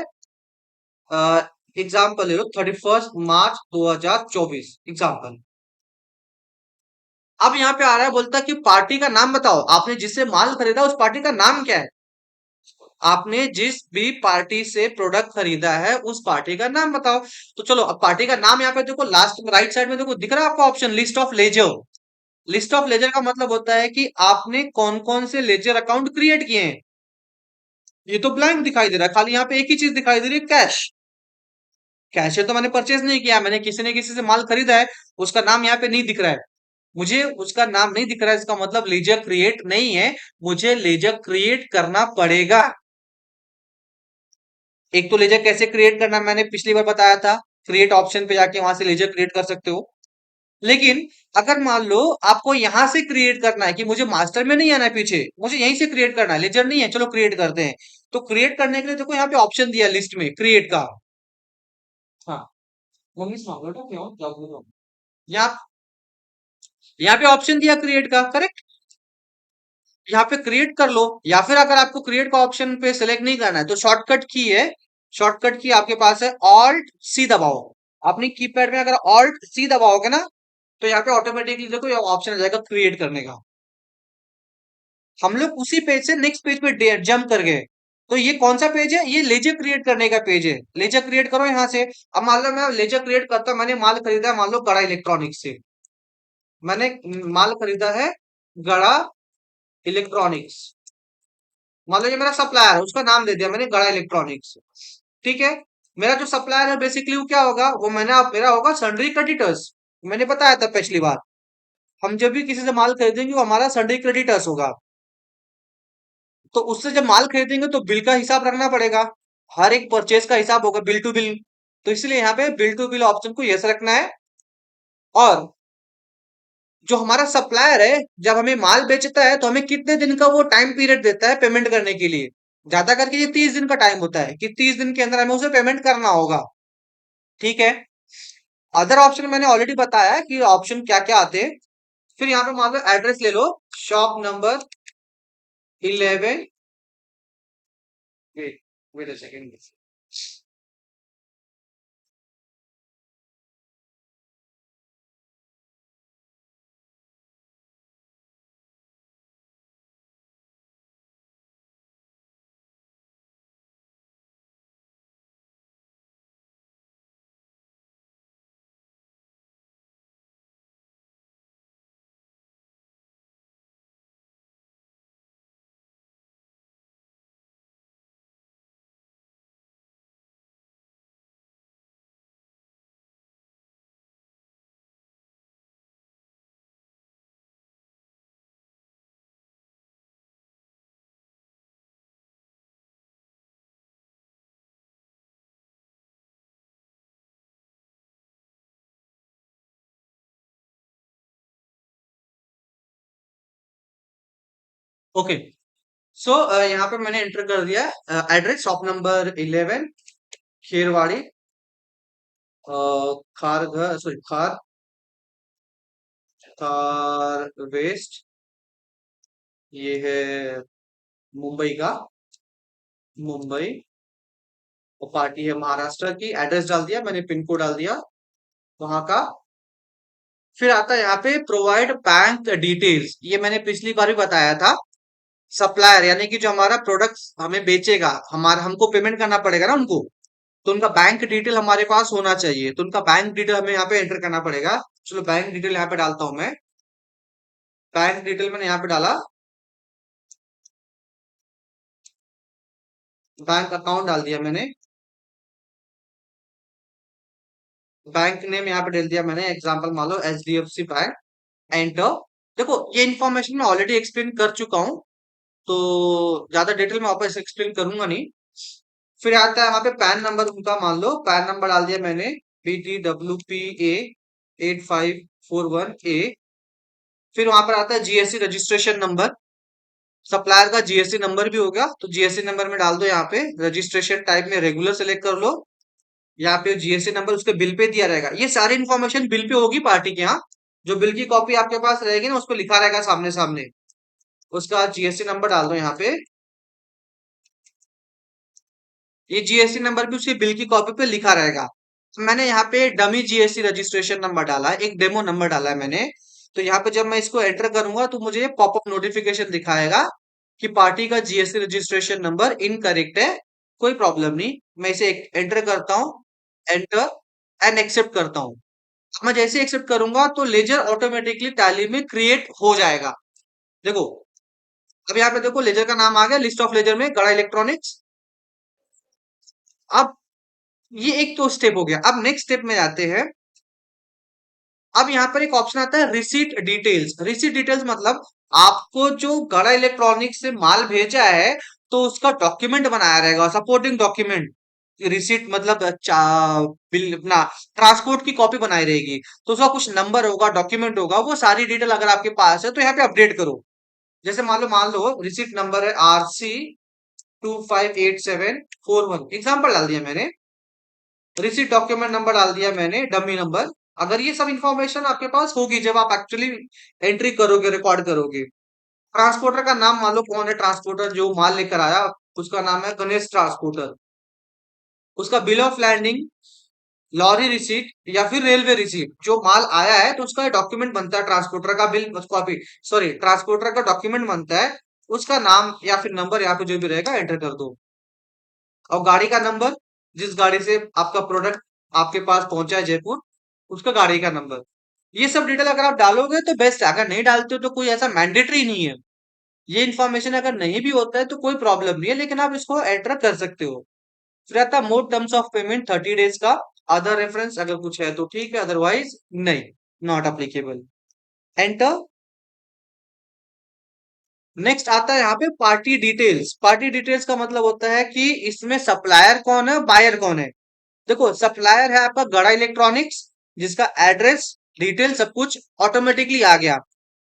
[SPEAKER 1] एग्जाम्पल ले लो 31 मार्च 2024 एग्जाम्पल। अब यहाँ पे आ रहा है, बोलता है कि पार्टी का नाम बताओ, आपने जिससे माल खरीदा उस पार्टी का नाम क्या है। आपने जिस भी पार्टी से प्रोडक्ट खरीदा है उस पार्टी का नाम बताओ। तो चलो, अब पार्टी का नाम यहाँ पे देखो, लास्ट में राइट साइड में देखो, दिख रहा है आपको option list of ledger. List of ledger का मतलब होता है कि आपने कौन कौन से लेजर अकाउंट क्रिएट किए हैं। ये तो ब्लैंक दिखाई दे रहा है, खाली यहाँ पे एक ही चीज दिखाई दे रही है, कैश। कैश है तो मैंने परचेज नहीं किया, मैंने किसी ने किसी से माल खरीदा है, उसका नाम यहाँ पे नहीं दिख रहा है। मुझे उसका नाम नहीं दिख रहा है, इसका मतलब लेजर क्रिएट नहीं है। मुझे लेजर क्रिएट करना पड़ेगा। एक तो लेजर कैसे क्रिएट करना मैंने पिछली बार बताया था, क्रिएट ऑप्शन पे जाके वहां से लेजर क्रिएट कर सकते हो। लेकिन अगर मान लो आपको यहां से क्रिएट करना है कि मुझे मास्टर में नहीं आना है, पीछे मुझे यहीं से क्रिएट करना है, लेजर नहीं है, चलो क्रिएट करते हैं। तो क्रिएट करने के लिए देखो यहाँ पे ऑप्शन दिया लिस्ट में क्रिएट का। हाँ, मम्मी से मांग लो, क्यों जॉब में हो। यहाँ यहाँ पे ऑप्शन दिया क्रिएट का, करेक्ट। यहाँ पे क्रिएट कर लो, या फिर अगर आपको क्रिएट का ऑप्शन पे सिलेक्ट नहीं करना है तो शॉर्टकट की है, शॉर्टकट की आपके पास है, ऑल्ट सी दबाओ। अपनी कीपैड में अगर ऑल्ट सी दबाओगे ना, तो यहाँ पे ऑटोमेटिकली देखो ये ऑप्शन आ जाएगा क्रिएट करने का। हम लोग उसी पेज से नेक्स्ट पेज पे जंप कर गए। तो ये कौन सा पेज है, ये लेजर क्रिएट करने का पेज है। लेजर क्रिएट करो यहाँ से। अब मान लो मैं लेजर क्रिएट करता हूं, मैंने माल खरीदा है मान लो गड़ा इलेक्ट्रॉनिक्स से। मैंने माल खरीदा है गड़ा इलेक्ट्रॉनिक्स। मान लो ये मेरा सप्लायर है, उसका नाम दे दिया मैंने गड़ा इलेक्ट्रॉनिक्स। ठीक है। मेरा जो सप्लायर है बेसिकली वो क्या होगा, वो मैंने आप मेरा होगा सन्ड्री क्रेडिटर्स। मैंने बताया था पिछली बार, हम जब भी किसी से माल खरीदेंगे वो हमारा सन्ड्री क्रेडिटर्स होगा। तो उससे जब माल खरीदेंगे तो बिल का हिसाब रखना पड़ेगा। हर एक परचेज का हिसाब होगा बिल टू बिल। तो इसलिए यहाँ पे बिल टू बिल ऑप्शन को यस रखना है। और जो हमारा सप्लायर है, जब हमें माल बेचता है तो हमें कितने दिन का वो टाइम पीरियड देता है पेमेंट करने के लिए। ज्यादा करके ये 30 दिन का टाइम होता है कि 30 दिन के अंदर हमें उसे पेमेंट करना होगा। ठीक है। अदर ऑप्शन मैंने ऑलरेडी बताया है कि ऑप्शन क्या क्या आते हैं। फिर यहाँ पे मान लो एड्रेस ले लो, shop number 11। Wait wait a second. Okay. So यहाँ पे मैंने एंटर कर दिया एड्रेस शॉप नंबर 11, खेरवाड़ी, खार घर, सॉरी खार वेस्ट, ये है मुंबई का, मुंबई। और पार्टी है महाराष्ट्र की। एड्रेस डाल दिया मैंने, पिन कोड डाल दिया वहां का। फिर आता है यहाँ पे प्रोवाइड बैंक डिटेल्स, ये मैंने पिछली बार भी बताया था। सप्लायर यानी कि जो हमारा प्रोडक्ट हमें बेचेगा, हमारा हमको पेमेंट करना पड़ेगा ना उनको, तो उनका बैंक डिटेल हमारे पास होना चाहिए। तो उनका बैंक डिटेल हमें यहाँ पे एंटर करना पड़ेगा। चलो बैंक डिटेल यहाँ पे डालता हूँ मैं। बैंक डिटेल मैंने यहाँ पे डाला, बैंक अकाउंट डाल दिया मैंने, बैंक नेम यहाँ पे डाल दिया मैंने, एग्जांपल मान लो HDFC बैंक, एंटर। देखो ये इन्फॉर्मेशन मैं ऑलरेडी एक्सप्लेन कर चुका हूँ, तो ज्यादा डिटेल में वापस एक्सप्लेन करूंगा नहीं। फिर आता है वहां पे पैन नंबर उनका, मान लो पैन नंबर डाल दिया मैंने, BTWPA8541A। फिर वहां पर आता है GST रजिस्ट्रेशन नंबर, सप्लायर का GST नंबर भी हो गया, तो GST नंबर में डाल दो यहाँ पे। रजिस्ट्रेशन टाइप में रेगुलर सेलेक्ट कर लो, यहाँ पे GST नंबर उसके बिल पे दिया रहेगा। ये सारी इन्फॉर्मेशन बिल पे होगी पार्टी के यहाँ। जो बिल की कॉपी आपके पास रहेगी ना, उस पर लिखा रहेगा सामने सामने, उसका GST नंबर डाल दो यहाँ पे। ये GST नंबर भी उसके बिल की कॉपी पे लिखा रहेगा। तो मैंने यहाँ पे डमी GST रजिस्ट्रेशन नंबर डाला है, एक डेमो नंबर डाला है मैंने। तो यहाँ पे जब मैं इसको एंटर करूंगा तो मुझे पॉपअप नोटिफिकेशन दिखाएगा कि पार्टी का GST रजिस्ट्रेशन नंबर इनकरेक्ट है। कोई प्रॉब्लम नहीं, मैं इसे एंटर करता हूँ, एंटर एंड एक्सेप्ट करता हूँ। मैं जैसे एक्सेप्ट करूंगा तो लेजर ऑटोमेटिकली टैली में क्रिएट हो जाएगा। देखो अब यहाँ पे देखो लेजर का नाम आ गया, लिस्ट ऑफ लेजर में गड़ा इलेक्ट्रॉनिक्स। अब ये एक तो स्टेप हो गया। अब नेक्स्ट स्टेप में जाते हैं। अब यहाँ पर एक ऑप्शन आता है रिसीट डिटेल्स। रिसीट डिटेल्स मतलब आपको जो गड़ा इलेक्ट्रॉनिक्स से माल भेजा है, तो उसका डॉक्यूमेंट बनाया रहेगा, सपोर्टिंग डॉक्यूमेंट। रिसीट मतलब बिल अपना ट्रांसपोर्ट की कॉपी बनाई रहेगी, तो उसका कुछ नंबर होगा, डॉक्यूमेंट होगा, वो सारी डिटेल अगर आपके पास है तो यहाँ पे अपडेट करो। जैसे मान लो रिसीट नंबर है RC258741, एग्जाम्पल डाल दिया मैंने। रिसीट डॉक्यूमेंट नंबर डाल दिया मैंने, डमी नंबर। अगर ये सब इंफॉर्मेशन आपके पास होगी जब आप एक्चुअली एंट्री करोगे, रिकॉर्ड करोगे। ट्रांसपोर्टर का नाम मान लो कौन है, ट्रांसपोर्टर जो माल लेकर आया, उसका नाम है गणेश ट्रांसपोर्टर। उसका bill of landing, lorry receipt या फिर रेलवे रिसीट, जो माल आया है तो उसका डॉक्यूमेंट बनता है, ट्रांसपोर्टर का बिल कॉपी, सॉरी ट्रांसपोर्टर का डॉक्यूमेंट बनता है। उसका नाम या फिर नंबर यहाँ पे जो भी रहेगा एंटर कर दो। और गाड़ी का नंबर, जिस गाड़ी से आपका प्रोडक्ट आपके पास पहुंचा है जयपुर, उसका गाड़ी का नंबर। ये सब डिटेल अगर आप डालोगे तो बेस्ट है। अगर नहीं डालते हो तो कोई ऐसा मैंडेटरी नहीं है। ये इन्फॉर्मेशन अगर नहीं भी होता है तो कोई प्रॉब्लम नहीं है, लेकिन आप इसको एंटर कर सकते हो। फिर आता है mode terms of payment 30 days का। अदर रेफरेंस अगर कुछ है तो ठीक है, अदरवाइज नहीं, नॉट अप्लीकेबल। एंटर। नेक्स्ट आता है यहाँ पे पार्टी डिटेल्स। पार्टी डिटेल्स का मतलब होता है कि इसमें सप्लायर कौन है, बायर कौन है। देखो सप्लायर है आपका गड़ा इलेक्ट्रॉनिक्स, जिसका एड्रेस डिटेल सब कुछ ऑटोमेटिकली आ गया।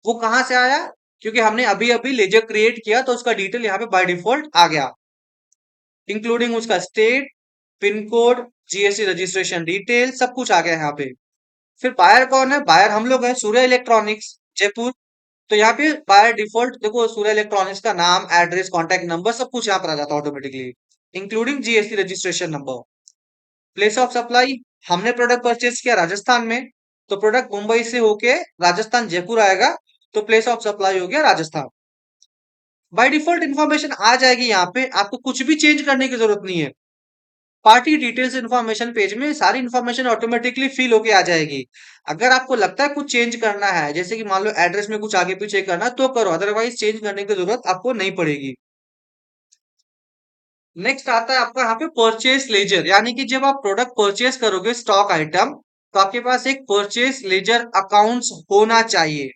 [SPEAKER 1] वो कहां से आया, क्योंकि हमने अभी अभी लेजर क्रिएट किया तो उसका डिटेल यहाँ पे बाय डिफॉल्ट आ गया, इंक्लूडिंग उसका state, pin code, GST registration detail, सब कुछ आ गया यहाँ पे। फिर बायर कौन है, बायर हम लोग हैं, सूर्य इलेक्ट्रॉनिक्स जयपुर। तो यहाँ पे बाय डिफॉल्ट देखो सूर्य इलेक्ट्रॉनिक्स का नाम, एड्रेस, कॉन्टैक्ट नंबर सब कुछ यहाँ पर आ जाता है automatically, including GST registration number. Place of supply, हमने प्रोडक्ट परचेज किया राजस्थान में, तो प्रोडक्ट मुंबई से होके राजस्थान जयपुर आएगा, तो प्लेस ऑफ सप्लाई हो गया राजस्थान। बाय डिफॉल्ट इन्फॉर्मेशन आ जाएगी यहाँ पे, आपको कुछ भी चेंज करने की जरूरत नहीं है। पार्टी डिटेल्स इन्फॉर्मेशन पेज में सारी इन्फॉर्मेशन ऑटोमेटिकली फिल होके आ जाएगी। अगर आपको लगता है कुछ चेंज करना है, जैसे कि मान लो एड्रेस में कुछ आगे पीछे करना है, तो करो, अदरवाइज चेंज करने की जरूरत आपको नहीं पड़ेगी। नेक्स्ट आता है आपका यहाँ पे परचेस लेजर, यानी कि जब आप प्रोडक्ट परचेस करोगे स्टॉक आइटम, तो आपके पास एक परचेस लेजर अकाउंट्स होना चाहिए।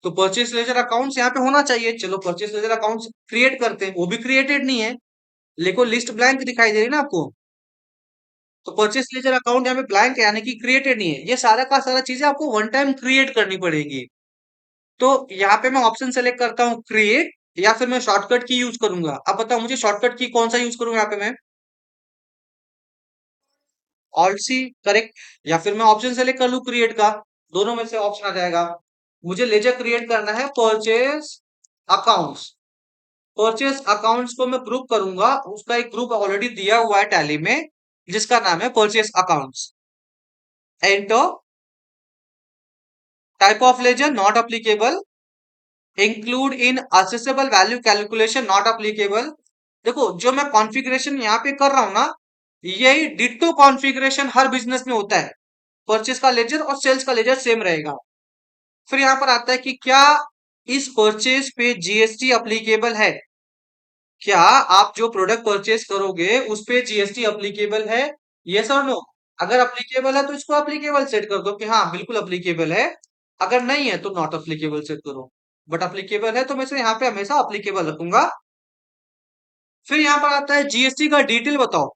[SPEAKER 1] तो परचेस लेजर अकाउंट्स यहाँ पे होना चाहिए। चलो परचेस लेजर अकाउंट्स क्रिएट करते हैं, वो भी क्रिएटेड नहीं है, लेकिन लिस्ट ब्लैंक दिखाई दे रही है ना आपको। तो परचेस लेजर अकाउंट यहाँ पे ब्लैंक है, यानी कि क्रिएटेड नहीं है। ये सारा का सारा चीजें आपको वन टाइम क्रिएट करनी पड़ेगी। तो यहाँ पे मैं ऑप्शन सेलेक्ट करता हूँ क्रिएट, या फिर मैं शॉर्टकट की यूज करूंगा? अब बताओ मुझे शॉर्टकट की कौन सा यूज करूंगा यहाँ पे मैं? Alt C, correct. या फिर मैं ऑप्शन सेलेक्ट कर लूं क्रिएट का, दोनों में से ऑप्शन आ जाएगा। मुझे लेजर क्रिएट करना है परचेज अकाउंट्स। परचेज अकाउंट्स को मैं ग्रुप करूंगा, उसका एक ग्रुप ऑलरेडी दिया हुआ है टैली में, जिसका नाम है purchase accounts. Enter. Type of ledger not applicable. Include in assessable value calculation not applicable. देखो जो मैं कॉन्फ़िगरेशन यहाँ पे कर रहा हूं ना, यही डिट्टो कॉन्फ़िगरेशन हर बिजनेस में होता है। परचेज का लेजर और सेल्स का लेजर सेम रहेगा। फिर यहां पर आता है कि क्या इस परचेज पे जीएसटी अप्लीकेबल है? क्या आप जो प्रोडक्ट परचेज करोगे उस पे जीएसटी अप्लीकेबल है? यस और नो? अगर अप्लीकेबल है तो इसको अप्लीकेबल सेट कर दो कि हाँ बिल्कुल अप्लीकेबल है। अगर नहीं है तो नॉट अप्लीकेबल सेट करो। बट अप्लीकेबल है तो मैं इसे यहाँ पे हमेशा अप्लीकेबल रखूंगा। फिर यहाँ पर आता है जीएसटी का डिटेल बताओ,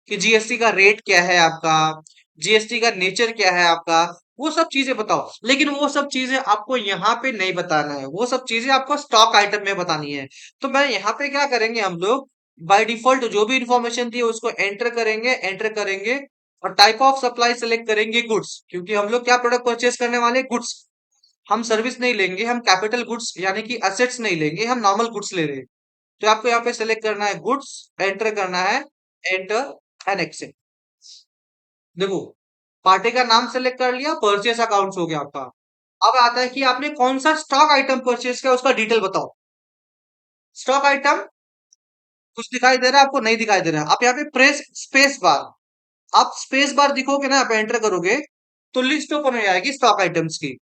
[SPEAKER 1] कि जीएसटी का रेट क्या है आपका, जीएसटी का नेचर क्या है आपका, वो सब चीजें बताओ। लेकिन वो सब चीजें आपको यहाँ पे नहीं बताना है, वो सब चीजें आपको स्टॉक आइटम में बतानी है। तो मैं यहाँ पे क्या करेंगे हम लोग, बाय डिफॉल्ट जो भी इंफॉर्मेशन दी है उसको एंटर करेंगे और टाइप ऑफ सप्लाई सेलेक्ट करेंगे गुड्स, क्योंकि हम लोग क्या प्रोडक्ट परचेज करने वाले, गुड्स। हम सर्विस नहीं लेंगे, हम कैपिटल गुड्स यानी कि असेट्स नहीं लेंगे, हम नॉर्मल गुड्स ले रहे हैं। तो आपको यहाँ पे सेलेक्ट करना है गुड्स, एंटर करना है, एंटर एंड एक्सेप्ट। देखो पार्टी का नाम सेलेक्ट कर लिया, परचेस अकाउंट्स हो गया आपका। अब आता है कि आपने कौन सा स्टॉक आइटम परचेस किया, उसका डिटेल बताओ। स्टॉक आइटम कुछ दिखाई दे रहा है आपको? नहीं दिखाई दे रहा है। आप यहाँ पे प्रेस स्पेस बार, आप स्पेस बार दिखोगे ना, आप एंटर करोगे तो लिस्ट ओपन हो जाएगी स्टॉक आइटम्स की।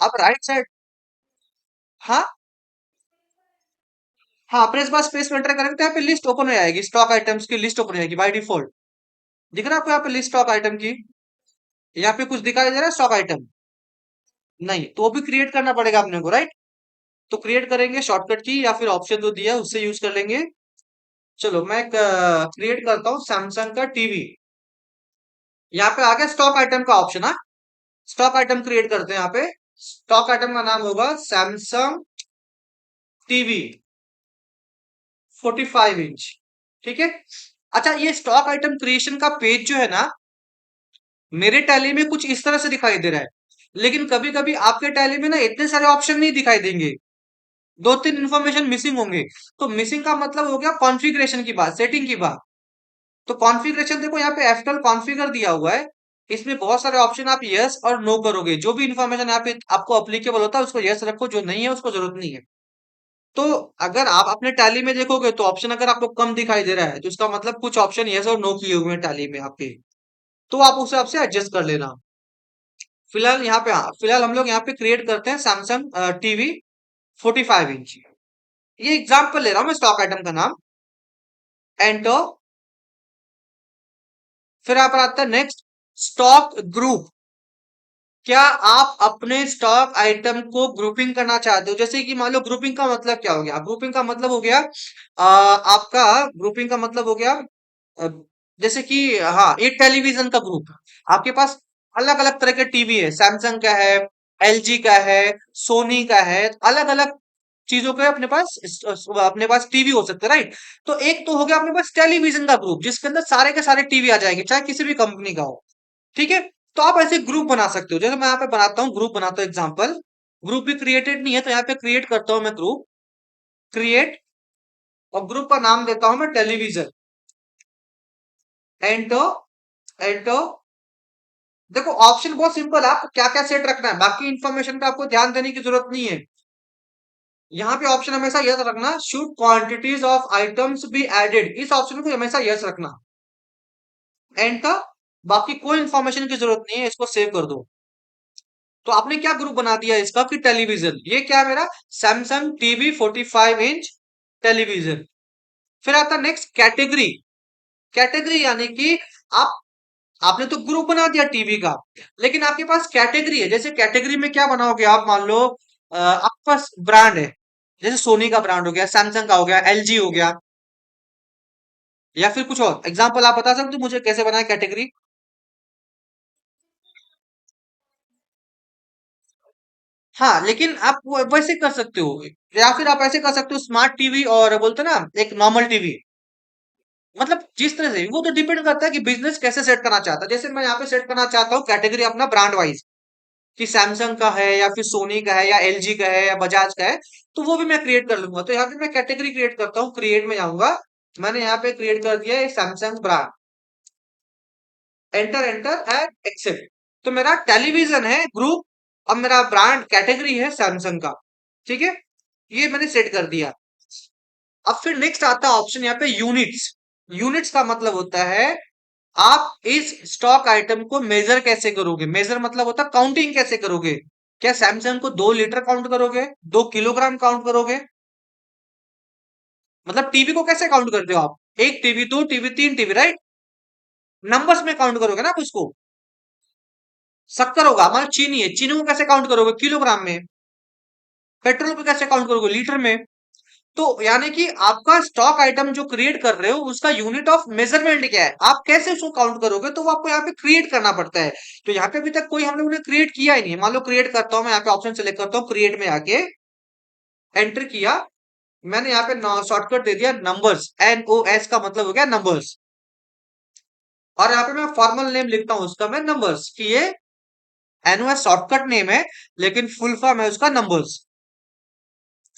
[SPEAKER 1] आप राइट साइड, हाँ हाँ, प्रेस बार स्पेस में एंटर करेंगे तो यहाँ पे लिस्ट ओपन हो जाएगी, स्टॉक आइटम्स की लिस्ट ओपन हो जाएगी बाय डिफॉल्ट। दिख रहा है आपको यहाँ पे लिस्ट स्टॉक आइटम की? यहाँ पे कुछ दिखाई दे रहा है स्टॉक आइटम? नहीं, तो वो भी क्रिएट करना पड़ेगा अपने को, राइट? तो क्रिएट करेंगे शॉर्टकट की या फिर ऑप्शन जो दिया है उससे यूज कर लेंगे। चलो मैं क्रिएट करता हूँ सैमसंग का टीवी। यहाँ पे आ गया स्टॉक आइटम का ऑप्शन। है स्टॉक आइटम क्रिएट करते हैं यहाँ पे। स्टॉक आइटम का नाम होगा सैमसंग टीवी 45 इंच। ठीक है। अच्छा ये स्टॉक आइटम क्रिएशन का पेज जो है ना, मेरे टैली में कुछ इस तरह से दिखाई दे रहा है, लेकिन कभी कभी आपके टैली में ना इतने सारे ऑप्शन नहीं दिखाई देंगे, दो तीन इंफॉर्मेशन मिसिंग होंगे। तो मिसिंग का मतलब हो गया कॉन्फ़िगरेशन की बात, सेटिंग की बात। तो कॉन्फ़िगरेशन देखो यहाँ पे एफ्टल कॉन्फ़िगर दिया हुआ है। इसमें बहुत सारे ऑप्शन, आप यस और नो करोगे, जो भी इंफॉर्मेशन यहाँ पे आपको अप्लीकेबल होता है उसको यस रखो, जो नहीं है उसको जरूरत नहीं है। तो अगर आप अपने टैली में देखोगे तो ऑप्शन अगर आपको कम दिखाई दे रहा है तो इसका मतलब कुछ ऑप्शन यस और नो किए हुए हैं टैली में आपके। तो आप उस हिसाब से एडजस्ट कर लेना। फिलहाल यहाँ पे, हाँ फिलहाल हम लोग यहाँ पे क्रिएट करते हैं सैमसंग टीवी 45 इंच। ये एग्जाम्पल ले रहा हूँ मैं स्टॉक आइटम का नाम। एंटर। फिर यहाँ पर आता है नेक्स्ट, स्टॉक ग्रुप। क्या आप अपने स्टॉक आइटम को ग्रुपिंग करना चाहते हो? जैसे कि मान लो, ग्रुपिंग का मतलब क्या हो गया? ग्रुपिंग का मतलब हो गया आपका, ग्रुपिंग का मतलब हो गया अ, जैसे कि, हाँ एक टेलीविजन का ग्रुप। आपके पास अलग अलग तरह के टीवी है, सैमसंग का है, एलजी का है, सोनी का है, अलग अलग चीजों के अपने पास टीवी हो सकते हैं, राइट? तो एक तो हो गया अपने पास टेलीविजन का ग्रुप, जिसके अंदर सारे के सारे टीवी आ जाएंगे, चाहे किसी भी कंपनी का हो। ठीक है। तो आप ऐसे ग्रुप बना सकते हो, जैसे मैं यहाँ पे बनाता हूँ, ग्रुप बनाता हूँ एग्जांपल। ग्रुप भी क्रिएटेड नहीं है तो यहाँ पे क्रिएट करता हूँ मैं ग्रुप, क्रिएट, और ग्रुप का नाम देता हूं मैं टेलीविजन। Enter, enter. देखो ऑप्शन बहुत सिंपल है, आपको क्या क्या सेट रखना है, बाकी इंफॉर्मेशन पे आपको ध्यान देने की जरूरत नहीं है। यहाँ पे ऑप्शन हमेशा यस रखना, should quantities of items be added, इस ऑप्शन को हमेशा यस रखना। एंटर। बाकी कोई इंफॉर्मेशन की जरूरत नहीं है, इसको सेव कर दो। तो आपने क्या ग्रुप बना दिया इसका, कि टेलीविजन। ये क्या है मेरा, सैमसंग टीवी 45 इंच टेलीविजन। फिर आता नेक्स्ट कैटेगरी। कैटेगरी यानी कि आप, आपने तो ग्रुप बना दिया टीवी का, लेकिन आपके पास कैटेगरी है। जैसे कैटेगरी में क्या बनाओगे आप, मान लो आपके पास ब्रांड है, जैसे सोनी का ब्रांड हो गया, सैमसंग का हो गया, एलजी हो गया, या फिर कुछ और एग्जांपल आप बता सकते हो मुझे कैसे बनाए कैटेगरी? हाँ, लेकिन आप वैसे कर सकते हो, या फिर आप ऐसे कर सकते हो, स्मार्ट टीवी और बोलते ना एक नॉर्मल टीवी। मतलब जिस तरह से वो तो डिपेंड करता है कि बिजनेस कैसे सेट करना चाहता है। जैसे मैं यहाँ पे सेट करना चाहता हूँ कैटेगरी अपना ब्रांड वाइज, कि सैमसंग का है या फिर सोनी का है या एलजी का है या बजाज का है, तो वो भी मैं क्रिएट कर लूंगा। तो यहाँ पे मैं कैटेगरी क्रिएट करता हूँ, क्रिएट में जाऊंगा, मैंने यहाँ पे क्रिएट कर दिया है Samsung brand, enter enter and accept. तो मेरा टेलीविजन है ग्रुप, अब मेरा ब्रांड कैटेगरी है सैमसंग का। ठीक है, ये मैंने सेट कर दिया। अब फिर नेक्स्ट आता है ऑप्शन यहाँ पे यूनिट्स। यूनिट्स का मतलब होता है आप इस स्टॉक आइटम को मेजर कैसे करोगे। मेजर मतलब होता है काउंटिंग कैसे करोगे। क्या सैमसंग को 2 लीटर काउंट करोगे, 2 किलोग्राम काउंट करोगे? मतलब टीवी को कैसे काउंट करते हो आप, एक TV, 2 TV, 3 TV, right? Numbers में काउंट करोगे ना आप उसको। शक्कर होगा, मान लो चीनी है, चीनी को कैसे काउंट करोगे, किलोग्राम में। पेट्रोल को कैसे काउंट करोगे, लीटर में। तो यानी कि आपका स्टॉक आइटम जो क्रिएट कर रहे हो उसका यूनिट ऑफ मेजरमेंट क्या है, आप कैसे उसको काउंट करोगे, तो वो आपको यहाँ पे क्रिएट करना पड़ता है। तो यहाँ पे अभी तक कोई हम लोगों ने क्रिएट किया ही नहीं है। मान लो क्रिएट करता हूं मैं, यहाँ पे ऑप्शन सेलेक्ट करता हूँ, क्रिएट में आके एंटर किया, मैंने यहाँ पे शॉर्टकट दे दिया नंबर्स, NOS का मतलब हो गया नंबर्स। और यहाँ पे मैं फॉर्मल नेम लिखता हूँ उसका, मैं नंबर्स, कि ये NOS शॉर्टकट नेम है, लेकिन फुल फॉर्म है उसका नंबर्स।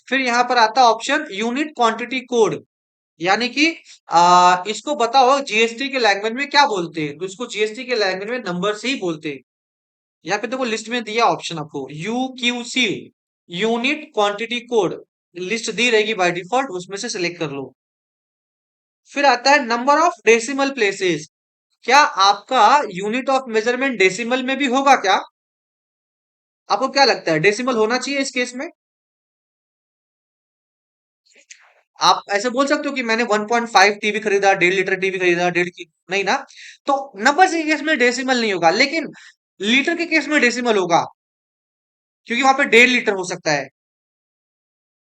[SPEAKER 1] फिर यहाँ पर आता है ऑप्शन यूनिट क्वांटिटी कोड, यानी कि इसको बताओ जीएसटी के लैंग्वेज में क्या बोलते हैं, तो इसको जीएसटी के लैंग्वेज में नंबर से ही बोलते हैं। यहाँ पे देखो लिस्ट में दिया ऑप्शन आपको, UQC, unit quantity code, list दी रहेगी बाय डिफॉल्ट, उसमें से सिलेक्ट कर लो। फिर आता है नंबर ऑफ डेसिमल प्लेसेस। क्या आपका यूनिट ऑफ मेजरमेंट डेसिमल में भी होगा क्या? आपको क्या लगता है, डेसिमल होना चाहिए इस केस में? आप ऐसे बोल सकते हो कि मैंने 1.5 टीवी खरीदा, 1.5 लीटर टीवी खरीदा, डेढ़ की नहीं ना। तो नंबर के केस में डेसिमल नहीं होगा, लेकिन लीटर के केस में डेसिमल होगा, क्योंकि वहां पे 1.5 लीटर हो सकता है।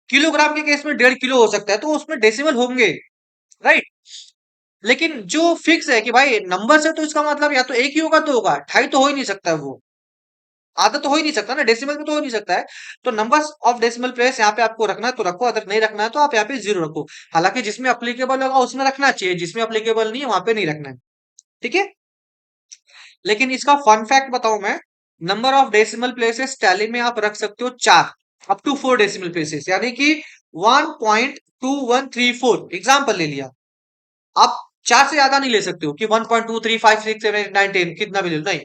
[SPEAKER 1] किलोग्राम के केस में 1.5 किलो हो सकता है, तो उसमें डेसिमल होंगे, राइट? लेकिन जो फिक्स है कि भाई नंबर से, तो इसका मतलब या तो एक ही होगा तो होगा, ढाई तो हो ही नहीं सकता है वो, आधा तो हो ही नहीं सकता ना, डेसिमल में तो हो नहीं सकता है। तो नंबर्स ऑफ डेसिमल प्लेस यहाँ पे आपको रखना है तो रखो, अगर नहीं रखना है तो आप यहाँ पे जीरो रखो। हालांकि जिसमें अप्लीकेबल होगा उसमें रखना चाहिए, जिसमें अप्लीकेबल नहीं है वहां पे नहीं रखना है। ठीक है। लेकिन इसका फन फैक्ट बताऊं मैं, number of decimal places tally में आप रख सकते हो 4, अप टू 4 डेसिमल प्लेसेस, यानी कि 1.2134 एग्जाम्पल ले लिया। आप 4 से ज्यादा नहीं ले सकते हो कि 1.235678910 कितना भी ले लो, नहीं।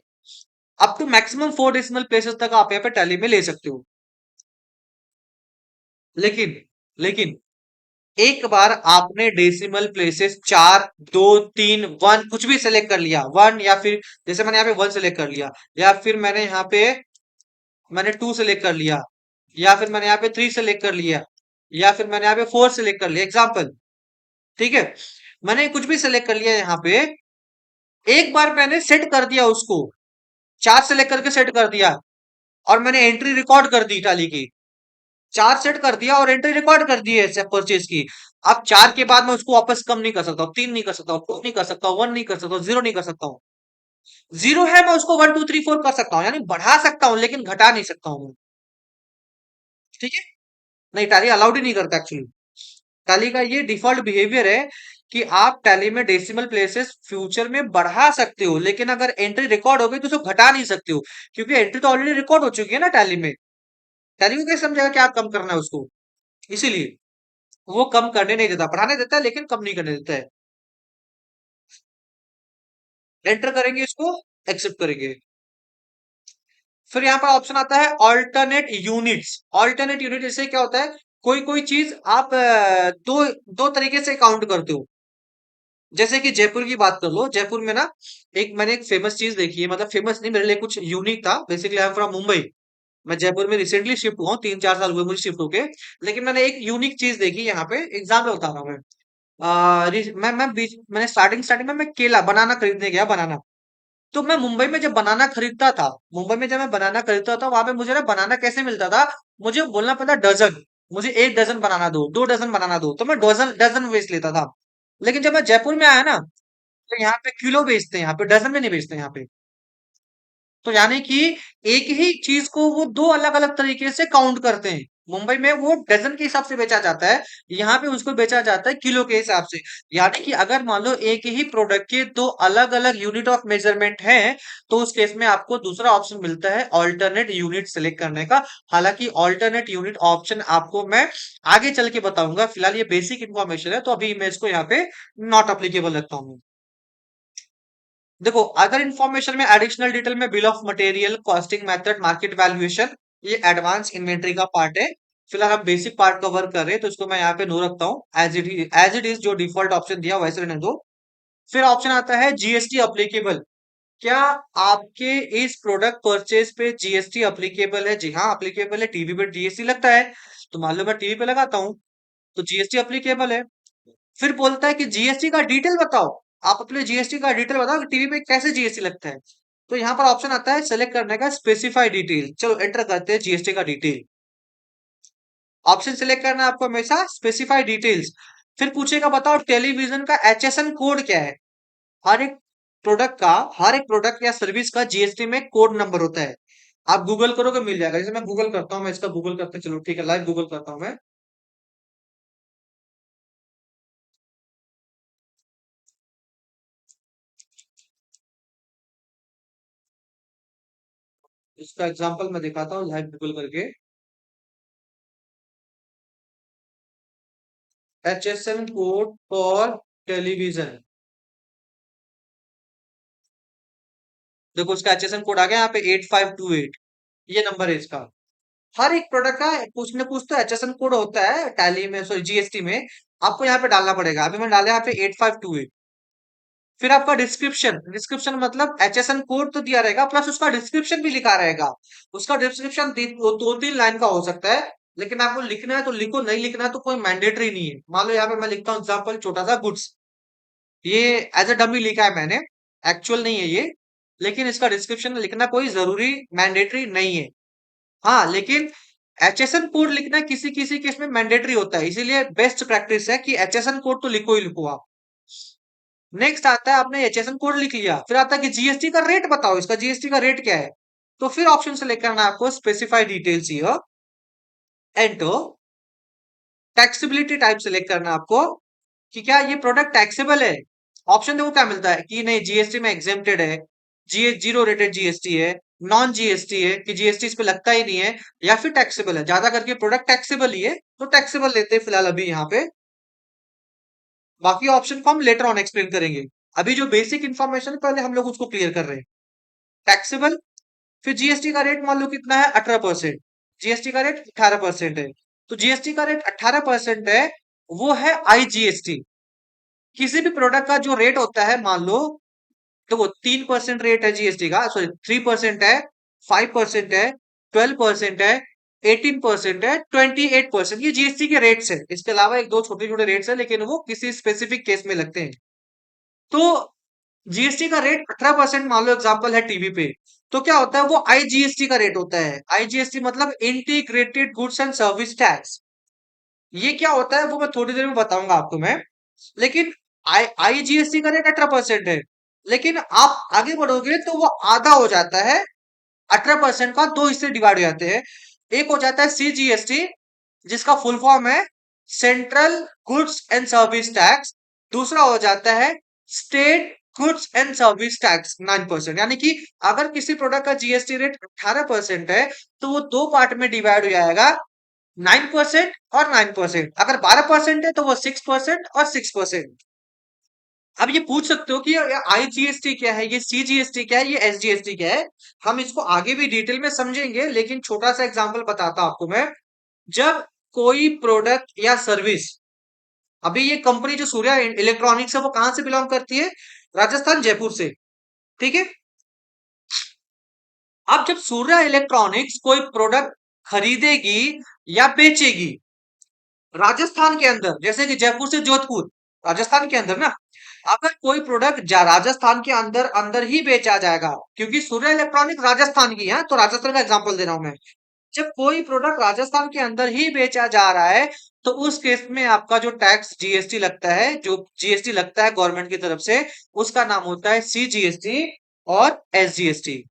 [SPEAKER 1] Up to maximum 4 decimal places तक आप यहाँ पे टैली में ले सकते हो। लेकिन लेकिन एक बार आपने डेसिमल प्लेसेस 4, 2, 3, 1 कुछ भी सेलेक्ट कर लिया, वन, या फिर जैसे मैंने यहाँ पे 1 सेलेक्ट कर लिया, या फिर मैंने यहाँ पे मैंने 2 सेलेक्ट कर लिया, या फिर मैंने यहाँ पे 3 सेलेक्ट कर लिया, या फिर मैंने यहाँ पे 4 सेलेक्ट कर लिया, एग्जाम्पल। ठीक है, मैंने कुछ भी सेलेक्ट कर लिया यहाँ पे, एक बार मैंने सेट कर दिया उसको, 4 सेलेक्ट करके सेट कर दिया, और मैंने एंट्री रिकॉर्ड कर दी टाली की, 4 सेट कर दिया और एंट्री रिकॉर्ड कर दी है परचेज की। अब 4 के बाद मैं उसको वापस कम नहीं कर सकता हूँ, 3 नहीं कर सकता हूँ, 2 नहीं कर सकता हूँ, 1 नहीं कर सकता हूँ, 0 नहीं कर सकता हूँ। 0 है, मैं उसको 1 2 3 4 कर सकता हूँ, यानी बढ़ा सकता हूँ लेकिन घटा नहीं सकता हूँ। ठीक है। नहीं, टैली अलाउड ही नहीं करता एक्चुअली। टैली का ये डिफॉल्ट बिहेवियर है कि आप टैली में डेसिमल प्लेसेस फ्यूचर में बढ़ा सकते हो, लेकिन अगर एंट्री रिकॉर्ड हो गई तो उसको घटा नहीं सकते हो, क्योंकि एंट्री तो ऑलरेडी रिकॉर्ड हो चुकी है ना टैली में। टैली को कैसे समझेगा कि आप कम करना है उसको, इसीलिए वो कम करने नहीं देता, बढ़ाने देता है लेकिन कम नहीं करने देता है। एंटर करेंगे इसको, एक्सेप्ट करेंगे। फिर यहाँ पर ऑप्शन आता है ऑल्टरनेट यूनिट्स। ऑल्टरनेट यूनिट जैसे क्या होता है, कोई कोई चीज आप दो दो तरीके से काउंट करते हो। जैसे कि जयपुर की बात कर लो, जयपुर में ना मैंने एक फेमस चीज देखी है, मतलब फेमस नहीं, मेरे लिए कुछ यूनिक था। Basically I am from Mumbai, मैं जयपुर में रिसेंटली शिफ्ट हुआ हूँ, 3 4 साल हुए मुझे शिफ्ट होके। लेकिन मैंने एक यूनिक चीज देखी यहाँ पे, एग्जाम्पल बता रहा हूँ मैं। मैंने स्टार्टिंग स्टार्टिंग में मैं केला बनाना खरीदने गया, बनाना। तो मैं मुंबई में जब बनाना खरीदता था, मुंबई में जब मैं बनाना खरीदता था, वहां पे मुझे ना बनाना कैसे मिलता था, मुझे बोलना पड़ता डजन, मुझे 1 डजन बनाना दो, 2 डजन बनाना दो, तो मैं डजन डजन बेच लेता था। लेकिन जब मैं जयपुर में आया ना, तो यहाँ पे किलो बेचते हैं, यहाँ पे डजन में नहीं बेचते यहाँ पे। तो यानी कि एक ही चीज को वो दो अलग अलग तरीके से काउंट करते हैं। मुंबई में वो डजन के हिसाब से बेचा जाता है, यहाँ पे उसको बेचा जाता है किलो के हिसाब से। यानी कि अगर मान लो एक ही प्रोडक्ट के दो अलग अलग यूनिट ऑफ मेजरमेंट हैं, तो उस केस में आपको दूसरा ऑप्शन मिलता है ऑल्टरनेट यूनिट सेलेक्ट करने का। हालांकि ऑल्टरनेट यूनिट ऑप्शन आपको मैं आगे चल के बताऊंगा, फिलहाल ये बेसिक इंफॉर्मेशन है, तो अभी मैं इसको यहाँ पे नॉट अप्लीकेबल रखता हूँ। देखो, अदर इंफॉर्मेशन में एडिशनल डिटेल में bill of material, costing method, market valuation, ये एडवांस इन्वेंट्री का पार्ट है। फिलहाल हम बेसिक पार्ट कवर कर रहे हैं, तो इसको मैं यहाँ पे नो रखता हूँ। एज इट इज जो डिफॉल्ट ऑप्शन दिया वैसे रहने दो। फिर ऑप्शन आता है जीएसटी अप्लीकेबल। क्या आपके इस प्रोडक्ट परचेज पे जीएसटी अप्लीकेबल है? जी हाँ, अप्लीकेबल है। टीवी पे जीएसटी लगता है, तो मान लो मैं टीवी पे लगाता हूँ, तो जीएसटी अप्लीकेबल है। फिर बोलता है कि जीएसटी का डिटेल बताओ। आप अपने जीएसटी का डिटेल बताओ कि टीवी पे कैसे जीएसटी लगता है। तो यहाँ पर ऑप्शन आता है सेलेक्ट करने का स्पेसिफाई डिटेल। चलो एंटर करते हैं जीएसटी का डिटेल। ऑप्शन सेलेक्ट करना है आपको हमेशा स्पेसिफाई डिटेल्स। फिर पूछेगा बताओ टेलीविजन का एचएसएन कोड क्या है। हर एक हर एक प्रोडक्ट या सर्विस का जीएसटी में कोड नंबर होता है। आप गूगल करोगे मिल जाएगा। जैसे मैं गूगल करता हूँ, मैं इसका गूगल करते चलो ठीक है, लाइव गूगल करता हूँ मैं। इसका एग्जांपल मैं दिखाता हूँ लाइव गूगल करके। HSN code for television. देखो उसका एचएसएन कोड आ गया यहाँ पे 8528। ये नंबर है इसका। हर एक प्रोडक्ट का कुछ न कुछ तो एचएसएन कोड होता है टैली में, सॉरी जीएसटी में। आपको यहाँ पे डालना पड़ेगा। अभी मैंने डाला यहाँ पे 8528। फिर आपका डिस्क्रिप्शन। डिस्क्रिप्शन मतलब एचएसएन कोड तो दिया रहेगा, प्लस उसका डिस्क्रिप्शन भी लिखा रहेगा। उसका डिस्क्रिप्शन दो तीन लाइन का हो सकता है, लेकिन आपको लिखना है तो लिखो, नहीं लिखना है तो कोई मैंडेटरी नहीं है। मान लो यहाँ पे मैं लिखता हूँ एग्जाम्पल छोटा सा गुड्स। ये एज अ डमी लिखा है मैंने, एक्चुअल नहीं है ये। लेकिन इसका डिस्क्रिप्शन लिखना कोई जरूरी मैंडेटरी नहीं है। हाँ, लेकिन एचएसएन कोड लिखना किसी किसी केस में मैंडेटरी होता है, इसीलिए बेस्ट प्रैक्टिस है कि एचएसएन कोड तो लिखो ही लिखो आप। नेक्स्ट आता है, आपने एचएसएन कोड लिख लिया, फिर आता है कि जीएसटी का रेट बताओ, इसका जीएसटी का रेट क्या है। तो फिर ऑप्शन सेलेक्ट करना है आपको specify details here. Enter. Taxability type select करना है आपको कि क्या ये प्रोडक्ट टैक्सेबल है। ऑप्शन देखो क्या मिलता है कि नहीं जीएसटी में एग्जेम्प्टेड है, जी जीरो रेटेड जीएसटी है, नॉन जीएसटी है कि जीएसटी इस पे लगता ही नहीं है, या फिर टैक्सेबल है। ज्यादा करके प्रोडक्ट टैक्सेबल ही है, तो टैक्सेबल लेते हैं फिलहाल अभी यहाँ पे। बाकी ऑप्शन को हम लेटर ऑन एक्सप्लेन करेंगे। अभी जो बेसिक इंफॉर्मेशन पहले हम लोग उसको क्लियर कर रहे हैं। टैक्सेबल। फिर जीएसटी का रेट मान लो कितना है, 18%। जीएसटी का रेट 18% है। तो जीएसटी का रेट 18% है, वो है आईजीएसटी। किसी भी प्रोडक्ट का जो रेट होता है, मान लो तो वो 3% रेट है जीएसटी का, सॉरी 3% है, 5% है, 12% है, 18% है, 28%। ये जीएसटी के रेट्स है। इसके अलावा एक दो छोटे छोटे रेट्स है, लेकिन वो किसी स्पेसिफिक केस में लगते हैं। तो जीएसटी का रेट 18% मान लो एग्जांपल है टीवी पे। तो क्या होता है, वो आईजीएसटी का रेट होता है। आईजीएसटी मतलब integrated goods and service tax. ये क्या होता है वो मैं थोड़ी देर में बताऊंगा आपको मैं। लेकिन आईजीएसटी का रेट 18% है, लेकिन आप आगे बढ़ोगे तो वो आधा हो जाता है। 18% का दो हिस्से डिवाइड हो जाते हैं। एक हो जाता है सीजीएसटी, जिसका फुल फॉर्म है central goods and service tax. दूसरा हो जाता है state goods and service tax 9%। यानी कि अगर किसी प्रोडक्ट का जीएसटी रेट 18% है, तो वो दो पार्ट में डिवाइड हो जाएगा, 9% और 9%। अगर 12% है तो वो 6% और 6%। अब ये पूछ सकते हो कि आईजीएसटी क्या है, ये सीजीएसटी क्या है, ये एसजीएसटी क्या है। हम इसको आगे भी डिटेल में समझेंगे, लेकिन छोटा सा एग्जांपल बताता हूं आपको मैं। जब कोई प्रोडक्ट या सर्विस, अभी ये कंपनी जो सूर्या इलेक्ट्रॉनिक्स है वो कहां से बिलोंग करती है, राजस्थान जयपुर से। ठीक है। अब जब सूर्या इलेक्ट्रॉनिक्स कोई प्रोडक्ट खरीदेगी या बेचेगी राजस्थान के अंदर, जैसे कि जयपुर से जोधपुर, राजस्थान के अंदर ना, अगर कोई प्रोडक्ट राजस्थान के अंदर अंदर ही बेचा जाएगा, क्योंकि सूर्य इलेक्ट्रॉनिक राजस्थान की है, तो राजस्थान का एग्जांपल दे रहा हूं मैं। जब कोई प्रोडक्ट राजस्थान के अंदर ही बेचा जा रहा है, तो उस केस में आपका जो टैक्स जीएसटी लगता है, जो जीएसटी लगता है गवर्नमेंट की तरफ से, उसका नाम होता है सीजीएसटी और एसजीएसटी।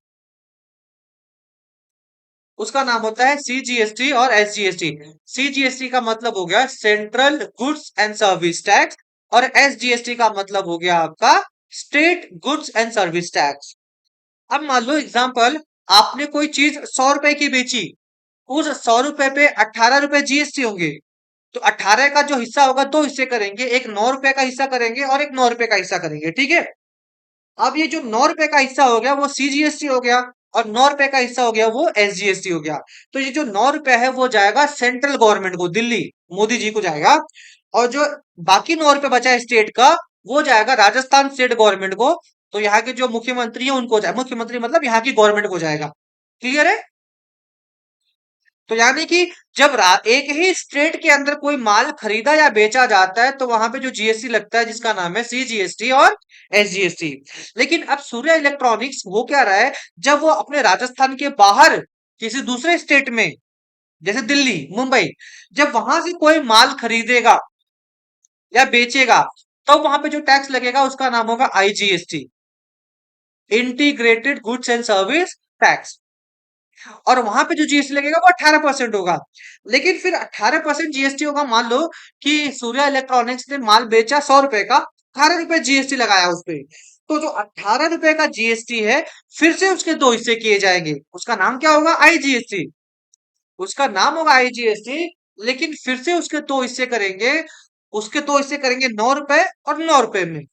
[SPEAKER 1] उसका नाम होता है सीजीएसटी और एसजीएसटी। सीजीएसटी का मतलब हो गया central goods and service tax, और एसजीएसटी का मतलब हो गया आपका state goods and service tax. अब मान लो एग्जांपल, आपने कोई चीज 100 रुपए की बेची, उस 100 रुपए पे 18 रुपए जीएसटी होंगे। तो 18 का जो हिस्सा होगा दो हिस्से करेंगे, एक 9 रुपए का हिस्सा करेंगे और एक 9 रुपए का हिस्सा करेंगे, ठीक है। अब ये जो 9 रुपए का हिस्सा हो गया वो सीजीएसटी हो गया, और 9 रुपए का हिस्सा हो गया वो एसजीएसटी हो गया। तो ये जो 9 रुपए है वो जाएगा सेंट्रल गवर्नमेंट को, दिल्ली मोदी जी को जाएगा। और जो बाकी 9 रुपए बचा है स्टेट का, वो जाएगा राजस्थान स्टेट गवर्नमेंट को। तो यहाँ के जो मुख्यमंत्री है उनको जाए, मुख्यमंत्री मतलब यहाँ की गवर्नमेंट को जाएगा। क्लियर है? तो यानी कि जब एक ही स्टेट के अंदर कोई माल खरीदा या बेचा जाता है तो वहां पे जो जीएसटी लगता है जिसका नाम है सीजीएसटी और एसजीएसटी। लेकिन अब सूर्य इलेक्ट्रॉनिक्स वो क्या रहा है, जब वो अपने राजस्थान के बाहर किसी दूसरे स्टेट में, जैसे दिल्ली मुंबई, जब वहां से कोई माल खरीदेगा या बेचेगा, तो वहां पे जो टैक्स लगेगा उसका नाम होगा IGST, integrated goods and service tax. और वहां पे जो जीएसटी लगेगा वो 18% होगा। लेकिन फिर 18% जीएसटी होगा, मान लो कि सूर्य इलेक्ट्रॉनिक्स ने माल बेचा 100 रुपए का, 18 रुपए जीएसटी लगाया उस पे। तो जो 18 रुपए का जीएसटी है, फिर से उसके दो हिस्से किए जाएंगे, उसका नाम क्या होगा? आईजीएसटी। उसका नाम होगा आईजीएसटी, लेकिन फिर से उसके दो हिस्से करेंगे। उसके दो हिस्से करेंगे 9 रुपए और 9 रुपए में।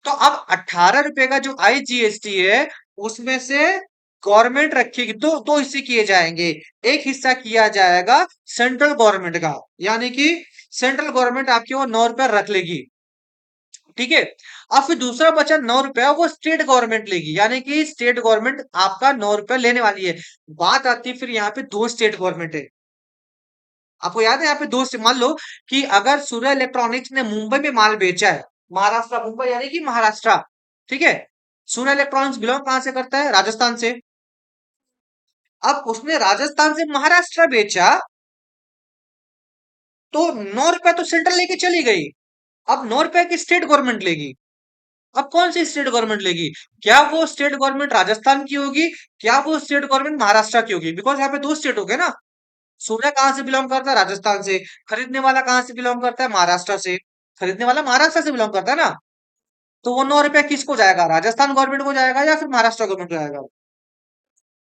[SPEAKER 1] तो अब 18 रुपए का जो आईजीएसटी है, उसमें से गवर्नमेंट रखेगी, दो दो हिस्से किए जाएंगे। एक हिस्सा किया जाएगा सेंट्रल गवर्नमेंट का, यानी कि सेंट्रल गवर्नमेंट आपके वो 9 रुपए रख लेगी, ठीक है। अब फिर दूसरा बचा 9 रुपया, वो स्टेट गवर्नमेंट लेगी, यानी कि स्टेट गवर्नमेंट आपका 9 रुपया लेने वाली है। बात आती है फिर यहाँ पे दो स्टेट गवर्नमेंट है। आपको याद है यहाँ पे दो मान लो कि अगर सूर्य इलेक्ट्रॉनिक्स ने मुंबई में माल बेचा है, महाराष्ट्र मुंबई यानी कि महाराष्ट्र, ठीक है। सूर्य इलेक्ट्रॉनिक्स बिलोंग कहां से करता है? राजस्थान से। अब उसने राजस्थान से महाराष्ट्र बेचा, तो 9 रुपए तो सेंट्रल लेके चली गई। अब 9 रुपए की स्टेट गवर्नमेंट लेगी। अब कौन सी स्टेट गवर्नमेंट लेगी? क्या वो स्टेट गवर्नमेंट राजस्थान की होगी, क्या वो स्टेट गवर्नमेंट महाराष्ट्र की होगी? बिकॉज यहाँ पे दो स्टेट हो गए ना। सूर्य कहाँ से बिलोंग करता है? राजस्थान से। खरीदने वाला कहाँ से बिलोंग करता है? महाराष्ट्र से। खरीदने वाला महाराष्ट्र से बिलोंग करता है ना। तो वो 9 रुपया किसको जाएगा? राजस्थान गवर्नमेंट को जाएगा या फिर महाराष्ट्र गवर्नमेंट को जाएगा?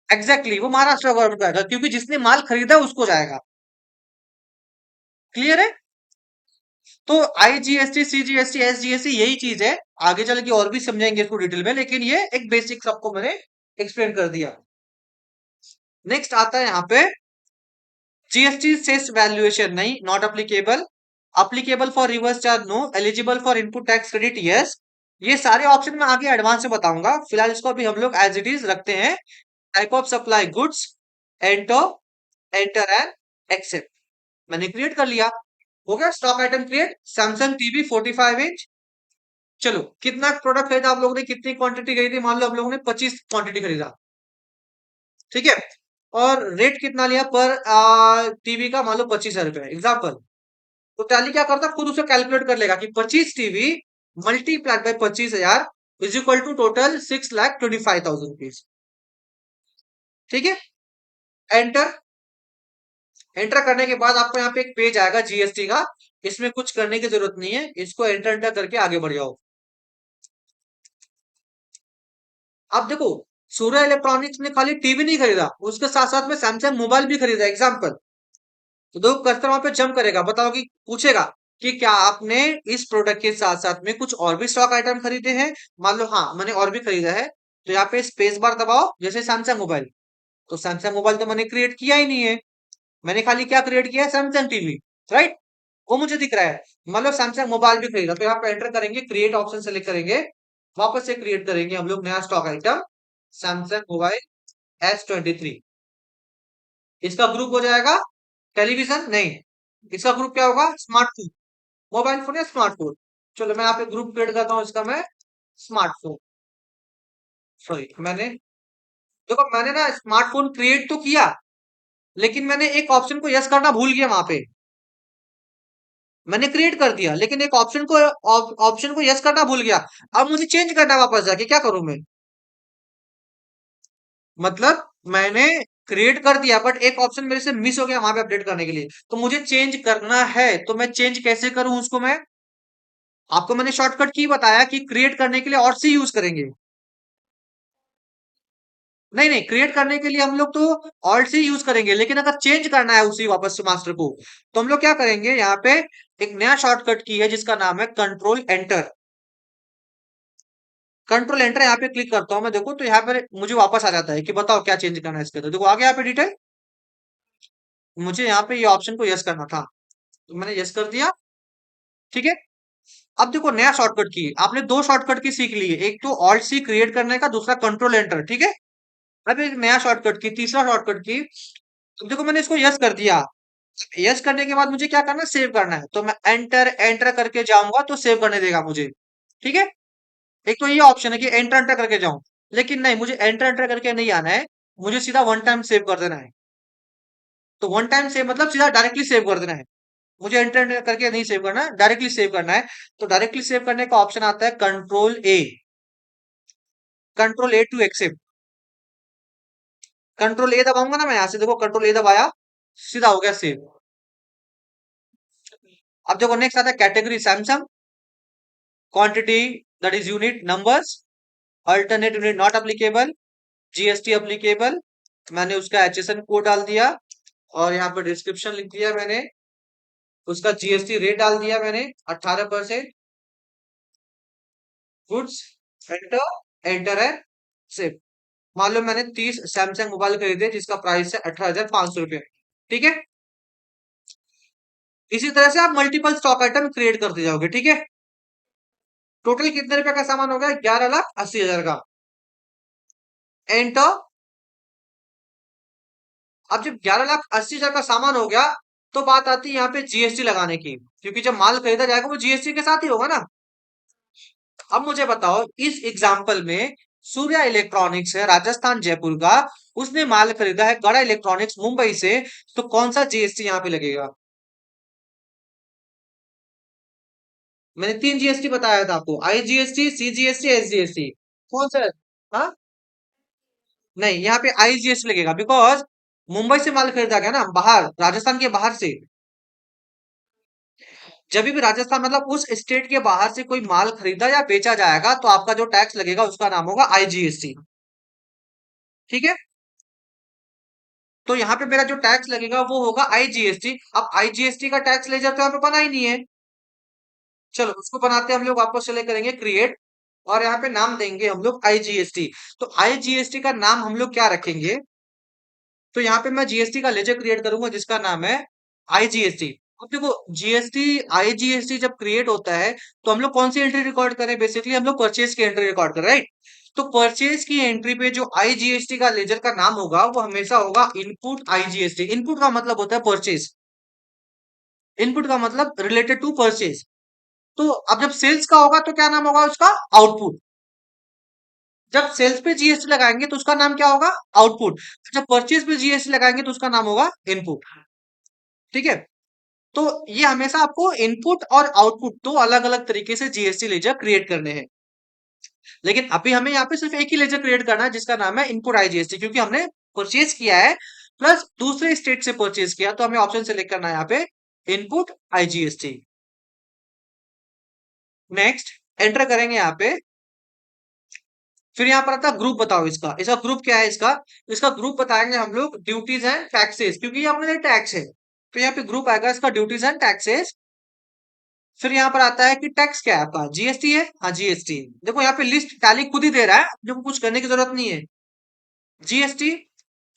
[SPEAKER 1] एग्जैक्टली वो महाराष्ट्र गवर्नमेंट को जाएगा, क्योंकि जिसने माल खरीदा उसको जाएगा। क्लियर है? तो आईजीएसटी, सीजीएसटी, एसजीएसटी यही चीज है। आगे चल के और भी समझेंगे इसको डिटेल में, लेकिन ये एक बेसिक सबको मैंने एक्सप्लेन कर दिया। नेक्स्ट आता है यहाँ पे जीएसटी सेस वैल्यूएशन, नहीं, not applicable. Applicable for reverse charge, no. Eligible for input tax credit, yes. ये सारे ऑप्शन मैं आगे एडवांस में बताऊंगा, फिलहाल इसको अभी हम लोग एज इट इज रखते हैं। Type of supply goods, enter, enter and accept. मैंने क्रिएट कर लिया, हो गया stock item create. Samsung TV 45 inch. चलो, कितना प्रोडक्ट खरीदा आप लोगों ने, कितनी क्वांटिटी खरीदी? मान लो आप लोगों ने 25 क्वांटिटी खरीदा, ठीक है। और रेट कितना लिया पर टीवी का? मान लो 25,000 रुपए एग्जाम्पल। तो टैली क्या करता, खुद उसे कैलकुलेट कर लेगा कि 25 TV multiplied by 25,000 is equal to total 6,25,000 rupees, ठीक है। एंटर। एंटर करने के बाद आपको यहाँ पे एक पेज आएगा जीएसटी का। इसमें कुछ करने की जरूरत नहीं है, इसको एंटर एंटर करके आगे बढ़ जाओ। अब देखो, सूर्य इलेक्ट्रॉनिक्स ने खाली टीवी नहीं खरीदा, उसके साथ साथ में सैमसंग मोबाइल भी खरीदा एग्जाम्पल। तो दो कस्टमर वहां पे जंप करेगा, बताओ कि पूछेगा कि क्या आपने इस प्रोडक्ट के साथ साथ में कुछ और भी स्टॉक आइटम खरीदे हैं? मान लो हाँ, मैंने और भी खरीदा है। तो यहाँ पे स्पेस बार दबाओ, जैसे सैमसंग मोबाइल। तो सैमसंग मोबाइल तो मैंने क्रिएट किया ही नहीं है, मैंने खाली क्या क्रिएट किया है? Samsung TV, right. वो मुझे दिख रहा है। मान लो सैमसंग मोबाइल भी खरीदा, तो यहाँ पे एंटर करेंगे, क्रिएट ऑप्शन सेलेक्ट करेंगे, वापस से क्रिएट करेंगे हम लोग नया stock item, Samsung mobile S23। इसका ग्रुप हो जाएगा टेलीविजन, नहीं, इसका ग्रुप क्या होगा? स्मार्टफोन। मोबाइल फोन या स्मार्टफोन। चलो मैं यहाँ पे ग्रुप क्रिएट करता हूँ इसका, मैं स्मार्टफोन। सॉरी, मैंने ना स्मार्टफोन क्रिएट तो किया, लेकिन मैंने एक ऑप्शन को यस करना भूल गया वहां पे। मैंने क्रिएट कर दिया, लेकिन एक ऑप्शन को यस करना भूल गया। अब मुझे चेंज करना है वापस जाके, क्या करूं मैं? मतलब मैंने क्रिएट कर दिया बट एक ऑप्शन मेरे से मिस हो गया वहां पे अपडेट करने के लिए, तो मुझे चेंज करना है, तो मैं चेंज कैसे करूं उसको मैं? आपको मैंने शॉर्टकट की बताया कि क्रिएट करने के लिए और सी यूज करेंगे। नहीं नहीं, क्रिएट करने के लिए हम लोग तो ऑल्ट से यूज करेंगे, लेकिन अगर चेंज करना है उसी वापस से मास्टर को, तो हम लोग क्या करेंगे, यहाँ पे एक नया शॉर्टकट की है जिसका नाम है कंट्रोल एंटर। कंट्रोल एंटर यहाँ पे क्लिक करता हूं मैं, देखो तो यहाँ पे मुझे वापस आ जाता है कि बताओ क्या चेंज करना है इसके, तो देखो आ गया यहाँ पे डिटेल। मुझे यहाँ पे ये ऑप्शन को यस करना था, तो मैंने यस कर दिया। ठीक है। अब देखो नया शॉर्टकट की, आपने दो शॉर्टकट की सीख ली है, एक तो ऑल्ट सी क्रिएट करने का, दूसरा कंट्रोल एंटर। ठीक है। अब एक नया शॉर्टकट की, तीसरा शॉर्टकट की। तो देखो मैंने इसको यस कर दिया। यस करने के बाद मुझे क्या करना है, सेव करना है, तो मैं एंटर एंटर करके जाऊंगा तो सेव करने देगा मुझे। ठीक है। एक तो ये ऑप्शन है कि एंटर एंटर करके जाऊं, लेकिन नहीं, मुझे एंटर एंटर करके नहीं आना है, मुझे सीधा वन टाइम सेव कर देना है। तो वन टाइम सेव मतलब सीधा डायरेक्टली सेव कर देना है, मुझे एंटर एंटर करके नहीं सेव करना है, डायरेक्टली सेव करना है। तो डायरेक्टली सेव करने का ऑप्शन आता है control A, control A to accept. Control A दबाऊंगा ना मैं, यहां से देखो कंट्रोल ए दबाया, सीधा हो गया सेव। अब देखो नेक्स्ट आता है category Samsung, quantity that is unit numbers, alternate unit not applicable, GST applicable. मैंने उसका एचएसएन कोड डाल दिया, और यहाँ पे डिस्क्रिप्शन लिख दिया मैंने, उसका जीएसटी रेट डाल दिया मैंने 18%। गुड्स, एंटर, एंटर है, सेव। मान लो मैंने 30 सैमसंग मोबाइल खरीदे जिसका प्राइस है 18,500 रुपये। ठीक है। इसी तरह से आप मल्टीपल स्टॉक आइटम क्रिएट करते जाओगे। ठीक है। टोटल कितने रुपए का सामान हो गया, 11,80,000 का। एंटर। अब जब 11,80,000 का सामान हो गया, तो बात आती है यहाँ पे जीएसटी लगाने की, क्योंकि जब माल खरीदा जाएगा वो जीएसटी के साथ ही होगा ना। अब मुझे बताओ इस एग्जाम्पल में, सूर्या इलेक्ट्रॉनिक्स है राजस्थान जयपुर का, उसने माल खरीदा है गड़ा इलेक्ट्रॉनिक्स मुंबई से, तो कौन सा जीएसटी यहाँ पे लगेगा? मैंने तीन जीएसटी बताया था आपको, आईजीएसटी, सीजीएसटी, एसजीएसटी। कौन सा? हाँ, नहीं, यहाँ पे आईजीएसटी लगेगा, बिकॉज मुंबई से माल खरीदा गया ना, बाहर राजस्थान के बाहर से। जब भी राजस्थान मतलब उस स्टेट के बाहर से कोई माल खरीदा या बेचा जाएगा, तो आपका जो टैक्स लगेगा उसका नाम होगा आईजीएसटी। ठीक है। तो यहाँ पे मेरा जो टैक्स लगेगा वो होगा आईजीएसटी। अब आईजीएसटी का टैक्स लेजर तो यहाँ पे बना ही नहीं है, चलो उसको बनाते हैं हम लोग, वापस चले करेंगे क्रिएट, और यहाँ पे नाम देंगे हम लोग आईजीएसटी। तो आईजीएसटी का नाम हम लोग क्या रखेंगे, तो यहाँ पे मैं जीएसटी का लेजर क्रिएट करूंगा जिसका नाम है आईजीएसटी। अब देखो जीएसटी, आईजीएसटी जब क्रिएट होता है, तो हम लोग कौन सी एंट्री रिकॉर्ड करें, बेसिकली हम लोग परचेज की एंट्री रिकॉर्ड करें, राइट। तो परचेज की एंट्री पे जो आईजीएसटी का लेजर का नाम होगा वो हमेशा होगा इनपुट आईजीएसटी। इनपुट का मतलब होता है परचेज, इनपुट का मतलब रिलेटेड टू परचेज। तो अब जब सेल्स का होगा तो क्या नाम होगा उसका, आउटपुट। जब सेल्स पे जीएसटी लगाएंगे तो उसका नाम क्या होगा, आउटपुट। जब परचेज पे जीएसटी लगाएंगे तो उसका नाम होगा इनपुट। ठीक है। तो ये हमेशा आपको इनपुट और आउटपुट दो अलग अलग तरीके से जीएसटी लेजर क्रिएट करने हैं, लेकिन अभी हमें यहाँ पे सिर्फ एक ही लेजर क्रिएट करना है जिसका नाम है इनपुट आईजीएसटी, क्योंकि हमने परचेज किया है प्लस दूसरे स्टेट से परचेज किया, तो हमें ऑप्शन सेलेक्ट करना है यहाँ पे इनपुट आईजीएसटी। नेक्स्ट एंटर करेंगे यहाँ पे, फिर यहाँ पर आता है ग्रुप, बताओ इसका, इसका ग्रुप क्या है, इसका इसका ग्रुप बताएंगे हम लोग ड्यूटीज एंड टैक्सेस, क्योंकि ये अपने टैक्स है, तो यहाँ पे ग्रुप आएगा इसका ड्यूटीज एंड टैक्सेस। फिर यहाँ पर आता है कि टैक्स क्या है आपका, जीएसटी है, हाँ जीएसटी। देखो यहाँ पे लिस्ट टैली खुद ही दे रहा है, अपने को कुछ करने की जरूरत नहीं है, जीएसटी।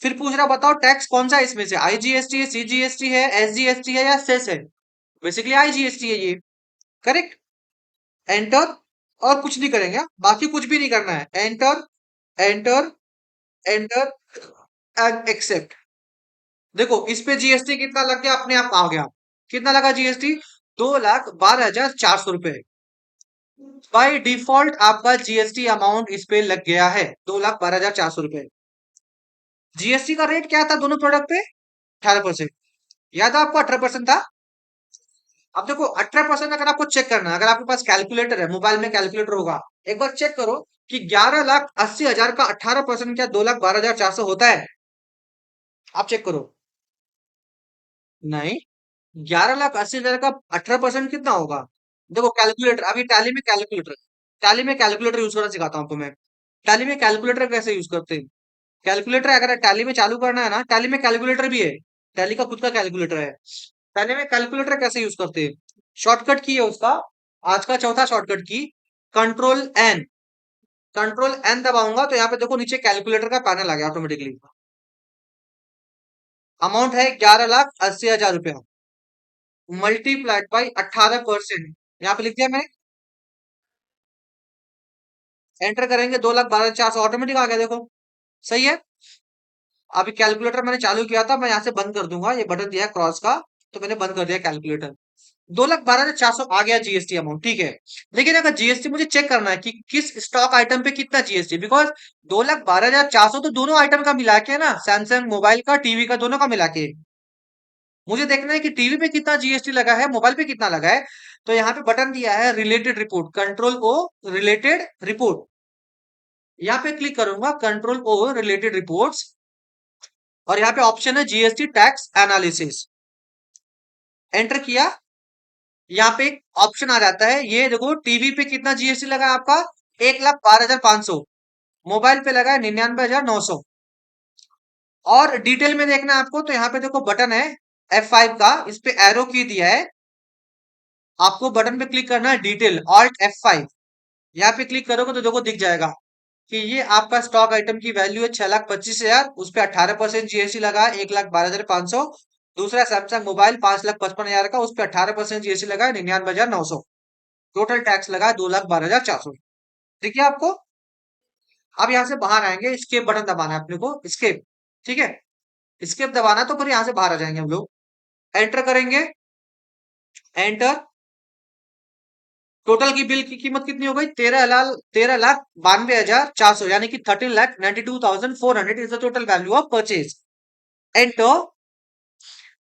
[SPEAKER 1] फिर पूछ रहा बताओ टैक्स कौन सा है इसमें से, आईजीएसटी है, सीजीएसटी है, एसजीएसटी है या सेस है, बेसिकली आईजीएसटी है ये। करेक्ट। एंटर, और कुछ नहीं करेंगे, बाकी कुछ भी नहीं करना है, enter, enter, enter and accept. देखो इस पे जीएसटी कितना लग गया, अपने आप आ गया। कितना लगा जीएसटी, 2,12,400 रुपए। बाय डिफॉल्ट आपका जीएसटी अमाउंट इस पे लग गया है 2,12,400 रुपए। जीएसटी का रेट क्या था दोनों प्रोडक्ट पे, 18%। याद है आपको 18% था। अब देखो 18% अगर आपको चेक करना है, अगर आपके पास कैलकुलेटर है, मोबाइल में कैलकुलेटर होगा, एक बार चेक करो कि 11,80,000 का 18% क्या 2,12,400 होता है? आप चेक करो। नहीं, 11,80,000 का 18% कितना होगा? देखो कैलकुलेटर, अभी टैली में कैलकुलेटर यूज करना सिखाता हूँ आपको मैं। टैली में कैलकुलेटर कैसे यूज करते हैं? कैलकुलेटर अगर टैली में चालू करना है ना, टैली में कैलकुलेटर भी है। टैली का खुद का कैलकुलेटर है। टैली में कैलकुलेटर कैसे यूज करते हैं? शॉर्टकट की है उसका, आज का चौथा शॉर्टकट की, कंट्रोल एन। कंट्रोल एन दबाऊंगा तो यहाँ पे देखो नीचे कैलकुलेटर का पैनल आ गया ऑटोमेटिकली। अमाउंट है 11,80,000 रुपया, मल्टीप्लाइड बाई 18%। यहाँ पे लिख दिया मैंने। एंटर करेंगे 2,12,400, ऑटोमेटिक आ गया देखो। सही है। अभी कैलकुलेटर मैंने चालू किया था, मैं यहाँ से बंद कर दूंगा, ये बटन दिया है क्रॉस का, तो मैंने बंद कर दिया कैलकुलेटर। 2,12,400 आ गया जीएसटी अमाउंट, ठीक है। लेकिन अगर जीएसटी मुझे चेक करना है कि किस स्टॉक आइटम पे कितना जीएसटी, बिकॉज 2,12,400 तो दोनों आइटम का मिला के है ना, सैमसंग मोबाइल का, टीवी का, दोनों का मिला के। मुझे देखना है कि टीवी पे कितना जीएसटी लगा है, मोबाइल पे कितना लगा है। तो यहाँ पे बटन दिया है related report, control O, related report. यहाँ पे क्लिक करूंगा, कंट्रोल ओ रिलेटेड रिपोर्ट्स, और यहाँ पे ऑप्शन है जीएसटी टैक्स एनालिसिस। एंटर किया। यहाँ पे एक ऑप्शन आ जाता है, ये देखो टीवी पे कितना जीएसटी लगा है आपका, 1,12,500। मोबाइल पे लगा है 99,900। और डिटेल में देखना है आपको, तो यहाँ पे देखो बटन है F5 का, इस पे एरो की दिया है। आपको बटन पे क्लिक करना है, डिटेल, ऑल्ट F5। यहाँ पे क्लिक करोगे तो देखो दिख जाएगा कि ये आपका स्टॉक आइटम की वैल्यू है 6,25,000, उस पे 18% जीएसटी लगा है 1,12,500। दूसरा सैमसंग मोबाइल 5,55,000 का, उस पे 18% जीएसटी लगा है 99,900। टोटल टैक्स लगा है 2,12,400। ठीक है आपको। अब यहाँ से बाहर आएंगे, स्केप बटन दबाना है अपने को, स्केप। ठीक है, स्केप दबाना तो फिर यहाँ से बाहर आ जाएंगे हम लोग। एंटर करेंगे, एंटर। टोटल की बिल की कीमत कितनी हो गई? 13,92,400, यानी कि 13,92,400 is the total value of purchase. Enter.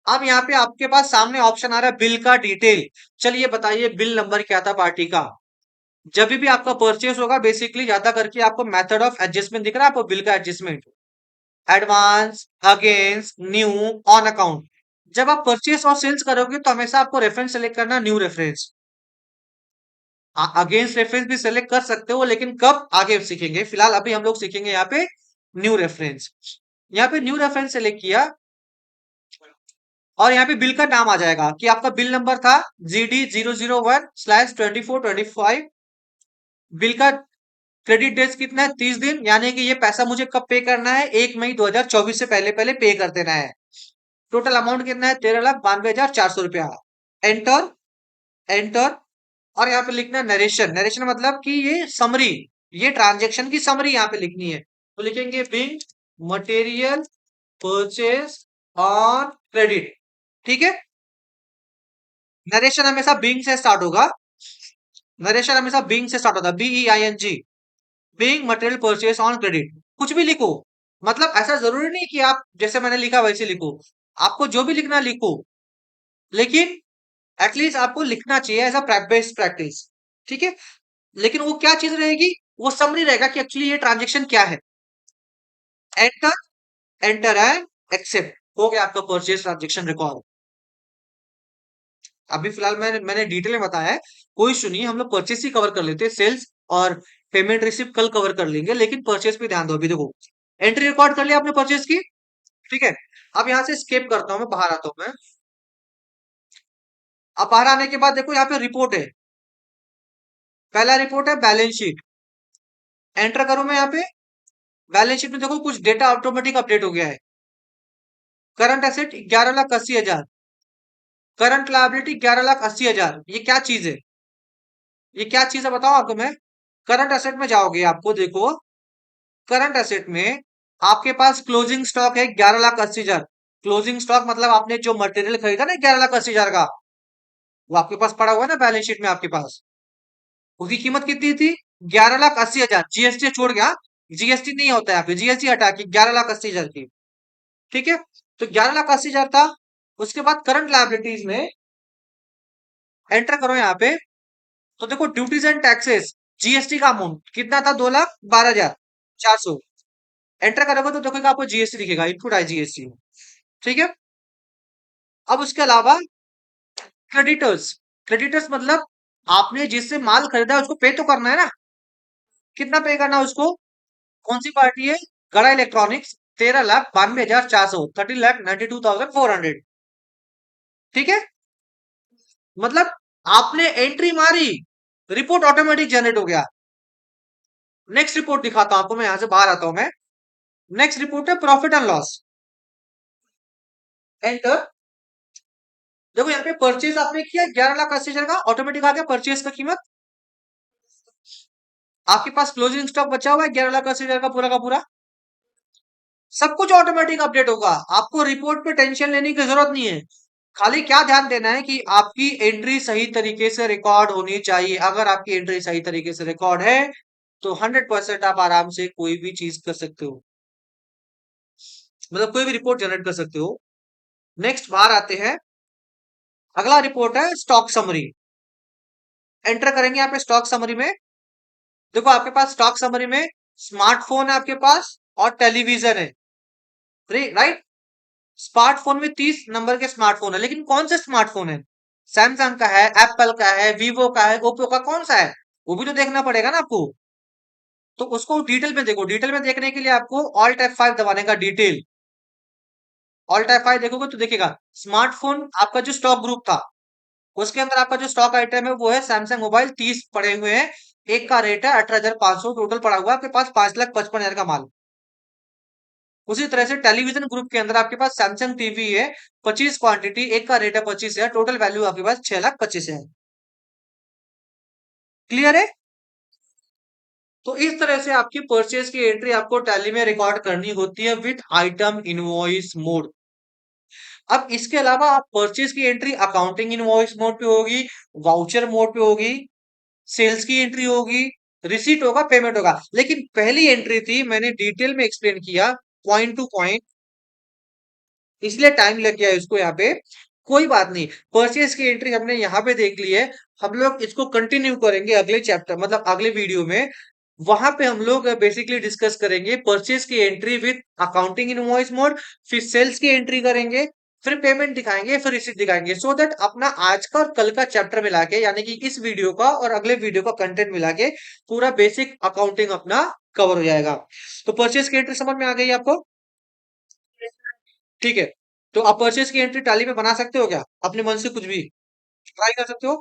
[SPEAKER 1] अब यहाँ पे आपके पास सामने ऑप्शन आ रहा है बिल का डिटेल। चलिए बताइए बिल नंबर क्या था पार्टी का। जब भी आपका परचेस होगा, बेसिकली ज्यादा करके आपको मेथड ऑफ एडजस्टमेंट दिख रहा है, आपको बिल का adjustment, advance, against, new, on account. जब आप परचेस और सेल्स करोगे तो हमेशा आपको रेफरेंस सेलेक्ट करना, न्यू रेफरेंस। अगेंस्ट रेफरेंस भी सेलेक्ट कर सकते हो, लेकिन कब, आगे सीखेंगे। फिलहाल अभी हम लोग सीखेंगे यहाँ पे न्यू रेफरेंस। यहाँ पे न्यू रेफरेंस सेलेक्ट किया, और यहाँ पे बिल का नाम आ जाएगा कि आपका बिल नंबर था GD001/2425। बिल का क्रेडिट डेज कितना है? 30 दिन, यानी कि ये पैसा मुझे कब पे करना है? 1 मई 2024 से पहले पहले पे कर देना है। टोटल अमाउंट कितना है? 13,92,400 रुपया। Enter, enter. और यहाँ पे लिखना है नरेशन। नरेशन मतलब कि ये समरी, ये ट्रांजेक्शन की समरी यहाँ पे लिखनी है। तो लिखेंगे bill material purchase on credit. ठीक है। नरेशन हमेशा बीइंग से स्टार्ट होगा। नरेशन हमेशा बीइंग से स्टार्ट होता है, BEING। Being material purchase on credit. कुछ भी लिखो, मतलब ऐसा जरूरी नहीं कि आप जैसे मैंने लिखा वैसे लिखो। आपको जो भी लिखना लिखो, लेकिन एटलीस्ट आपको लिखना चाहिए एज अ बेस्ट प्रैक्टिस। ठीक है। लेकिन वो क्या चीज रहेगी? वो समरी रहेगा कि एक्चुअली ये ट्रांजेक्शन क्या है। Enter, enter and accept. हो गया आपका परचेज ट्रांजेक्शन रिकॉर्ड। अभी फिलहाल मैंने डिटेल में बताया है, कोई इशू नहीं है, हम लोग परचेस ही कवर कर लेते हैं, सेल्स और पेमेंट रिसिप्ट कल कवर कर लेंगे, लेकिन परचेस पे ध्यान दो। अभी देखो एंट्री रिकॉर्ड कर लिया आपने परचेस की। ठीक है। अब यहाँ से स्केप करता हूँ मैं, बाहर आता हूँ मैं। अब बाहर आने के बाद देखो यहाँ पे रिपोर्ट है। पहला रिपोर्ट है बैलेंस शीट। एंटर करूं मैं यहाँ पे। बैलेंस शीट में देखो कुछ डेटा ऑटोमेटिक अपडेट हो गया है। Current asset 11,80,000, current liability 11,80,000। ये क्या चीज है? ये क्या चीज है बताओ आपको मैं। करंट एसेट में जाओगे, आपको देखो करंट एसेट में आपके पास क्लोजिंग स्टॉक है 11,80,000। क्लोजिंग स्टॉक मतलब आपने जो मटेरियल खरीदा ना 11,80,000 का, वो आपके पास पड़ा हुआ है ना बैलेंस शीट में आपके पास। उसकी कीमत कितनी थी? 11,80,000, जीएसटी छोड़ गया। जीएसटी नहीं होता है यहाँ पे, जीएसटी हटा के 11,80,000 की। ठीक है। तो 11,80,000 था। उसके बाद करंट लायबिलिटीज में एंटर करो यहाँ पे, तो देखो ड्यूटीज एंड टैक्सेस, जीएसटी का अमाउंट कितना था? 2,12,400। एंटर करोगे तो देखोगे आपको जीएसटी दिखेगा, इनपुट आई जीएसटी। ठीक है। अब उसके अलावा क्रेडिटर्स, क्रेडिटर्स मतलब आपने जिससे माल खरीदा है उसको पे तो करना है ना। कितना पे करना है उसको? कौन सी पार्टी है? गड़ा इलेक्ट्रॉनिक्स, 13,92,400, 13,92,400। ठीक है। मतलब आपने एंट्री मारी, रिपोर्ट ऑटोमेटिक जनरेट हो गया। नेक्स्ट रिपोर्ट दिखाता हूं आपको, मैं यहां से बाहर आता हूं मैं। नेक्स्ट रिपोर्ट है प्रॉफिट एंड लॉस। एंटर। देखो यहाँ पे परचेज आपने किया 11,80,000 का, ऑटोमेटिक आ गया परचेज का कीमत। आपके पास क्लोजिंग स्टॉक बचा हुआ है 11,80,000 का पूरा। सब कुछ ऑटोमेटिक अपडेट होगा, आपको रिपोर्ट पे टेंशन लेने की जरूरत नहीं है। खाली क्या ध्यान देना है कि आपकी एंट्री सही तरीके से रिकॉर्ड होनी चाहिए। अगर आपकी एंट्री सही तरीके से रिकॉर्ड है तो 100% आप आराम से कोई भी चीज कर सकते हो, मतलब कोई भी रिपोर्ट जनरेट कर सकते हो। नेक्स्ट बाहर आते हैं। अगला रिपोर्ट है स्टॉक समरी। एंटर करेंगे यहाँ पे स्टॉक समरी में। देखो आपके पास स्टॉक समरी में स्मार्टफोन है आपके पास और टेलीविजन है, राइट। स्मार्टफोन में 30 नंबर के स्मार्टफोन है, लेकिन कौन से स्मार्टफोन है? सैमसंग का है, एप्पल का है, वीवो का है, ओप्पो का, कौन सा है? वो भी तो देखना पड़ेगा ना आपको। तो उसको डिटेल में देखो। डिटेल में देखने के लिए आपको ऑल्ट F5 दबाने का। डिटेल, ऑल्ट F5 देखोगे तो देखिएगा स्मार्टफोन आपका जो स्टॉक ग्रुप था उसके अंदर आपका जो स्टॉक आइटम है वो है सैमसंग मोबाइल, 30 पड़े हुए हैं। एक का रेट है 18,500, टोटल पड़ा हुआ है आपके पास 5,55,000 का माल। उसी तरह से टेलीविजन ग्रुप के अंदर आपके पास सैमसंग टीवी है, 25 क्वांटिटी, एक का रेट है 25 है, टोटल वैल्यू आपके पास 6,25,000 है। क्लियर है? तो इस तरह से आपकी परचेज की एंट्री आपको टैली में रिकॉर्ड करनी होती है विथ आइटम इनवॉइस मोड। अब इसके अलावा आप परचेज की एंट्री अकाउंटिंग इनवॉइस मोड पे होगी, वाउचर मोड पे होगी, सेल्स की एंट्री होगी, रिसीट होगा, पेमेंट होगा। लेकिन पहली एंट्री थी, मैंने डिटेल में एक्सप्लेन किया पॉइंट टू पॉइंट, इसलिए टाइम लग गया इसको यहाँ पे। कोई बात नहीं, परचेज की एंट्री हमने यहाँ पे देख ली है। हम लोग इसको कंटिन्यू करेंगे अगले चैप्टर, मतलब अगले वीडियो में। वहां पे हम लोग बेसिकली डिस्कस करेंगे परचेज की entry with accounting invoice mode, फिर सेल्स की एंट्री करेंगे, फिर पेमेंट दिखाएंगे, फिर रिसीट दिखाएंगे, सो दैट अपना आज का और कल का चैप्टर मिला के, यानी कि इस वीडियो का और अगले वीडियो का कंटेंट मिला के पूरा बेसिक अकाउंटिंग अपना कवर हो जाएगा। तो परचेज की एंट्री समझ में आ गई आपको? ठीक है। तो आप परचेज की एंट्री टैली में बना सकते हो क्या अपने मन से? कुछ भी ट्राई कर सकते हो।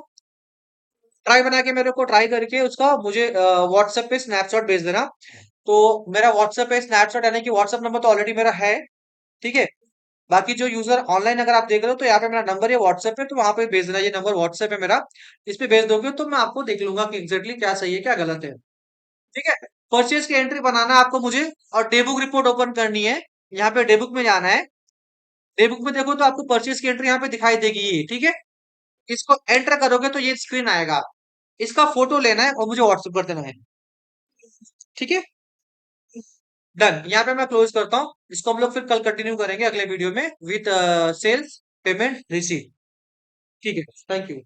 [SPEAKER 1] ट्राई बना के मेरे को, ट्राई करके उसका मुझे व्हाट्सएप पे स्नैपशॉट भेज देना। तो मेरा व्हाट्सएप पे स्नैपशॉट, यानी कि व्हाट्सएप नंबर तो ऑलरेडी मेरा है, ठीक है। बाकी जो यूजर ऑनलाइन अगर आप देख रहे हो तो यहाँ पे मेरा नंबर है व्हाट्सएप पे, तो वहां पे भेज देना। ये नंबर व्हाट्सएप है मेरा, इस पे भेज दोगे तो मैं आपको देख लूंगा कि एग्जैक्टली क्या सही है क्या गलत है। ठीक है। परचेज की एंट्री बनाना है आपको मुझे, और डेबुक रिपोर्ट ओपन करनी है। यहाँ पे डेबुक में जाना है। डेबुक में देखो तो आपको परचेज की एंट्री यहाँ पे दिखाई देगी ये, ठीक है। इसको एंटर करोगे तो ये स्क्रीन आएगा। इसका फोटो लेना है और मुझे व्हाट्सएप कर देना है। ठीक है। डन। यहाँ पे मैं क्लोज करता हूँ इसको। हम लोग फिर कल कंटिन्यू करेंगे अगले वीडियो में विथ सेल्स, पेमेंट, रिसीट। ठीक है। Thank you.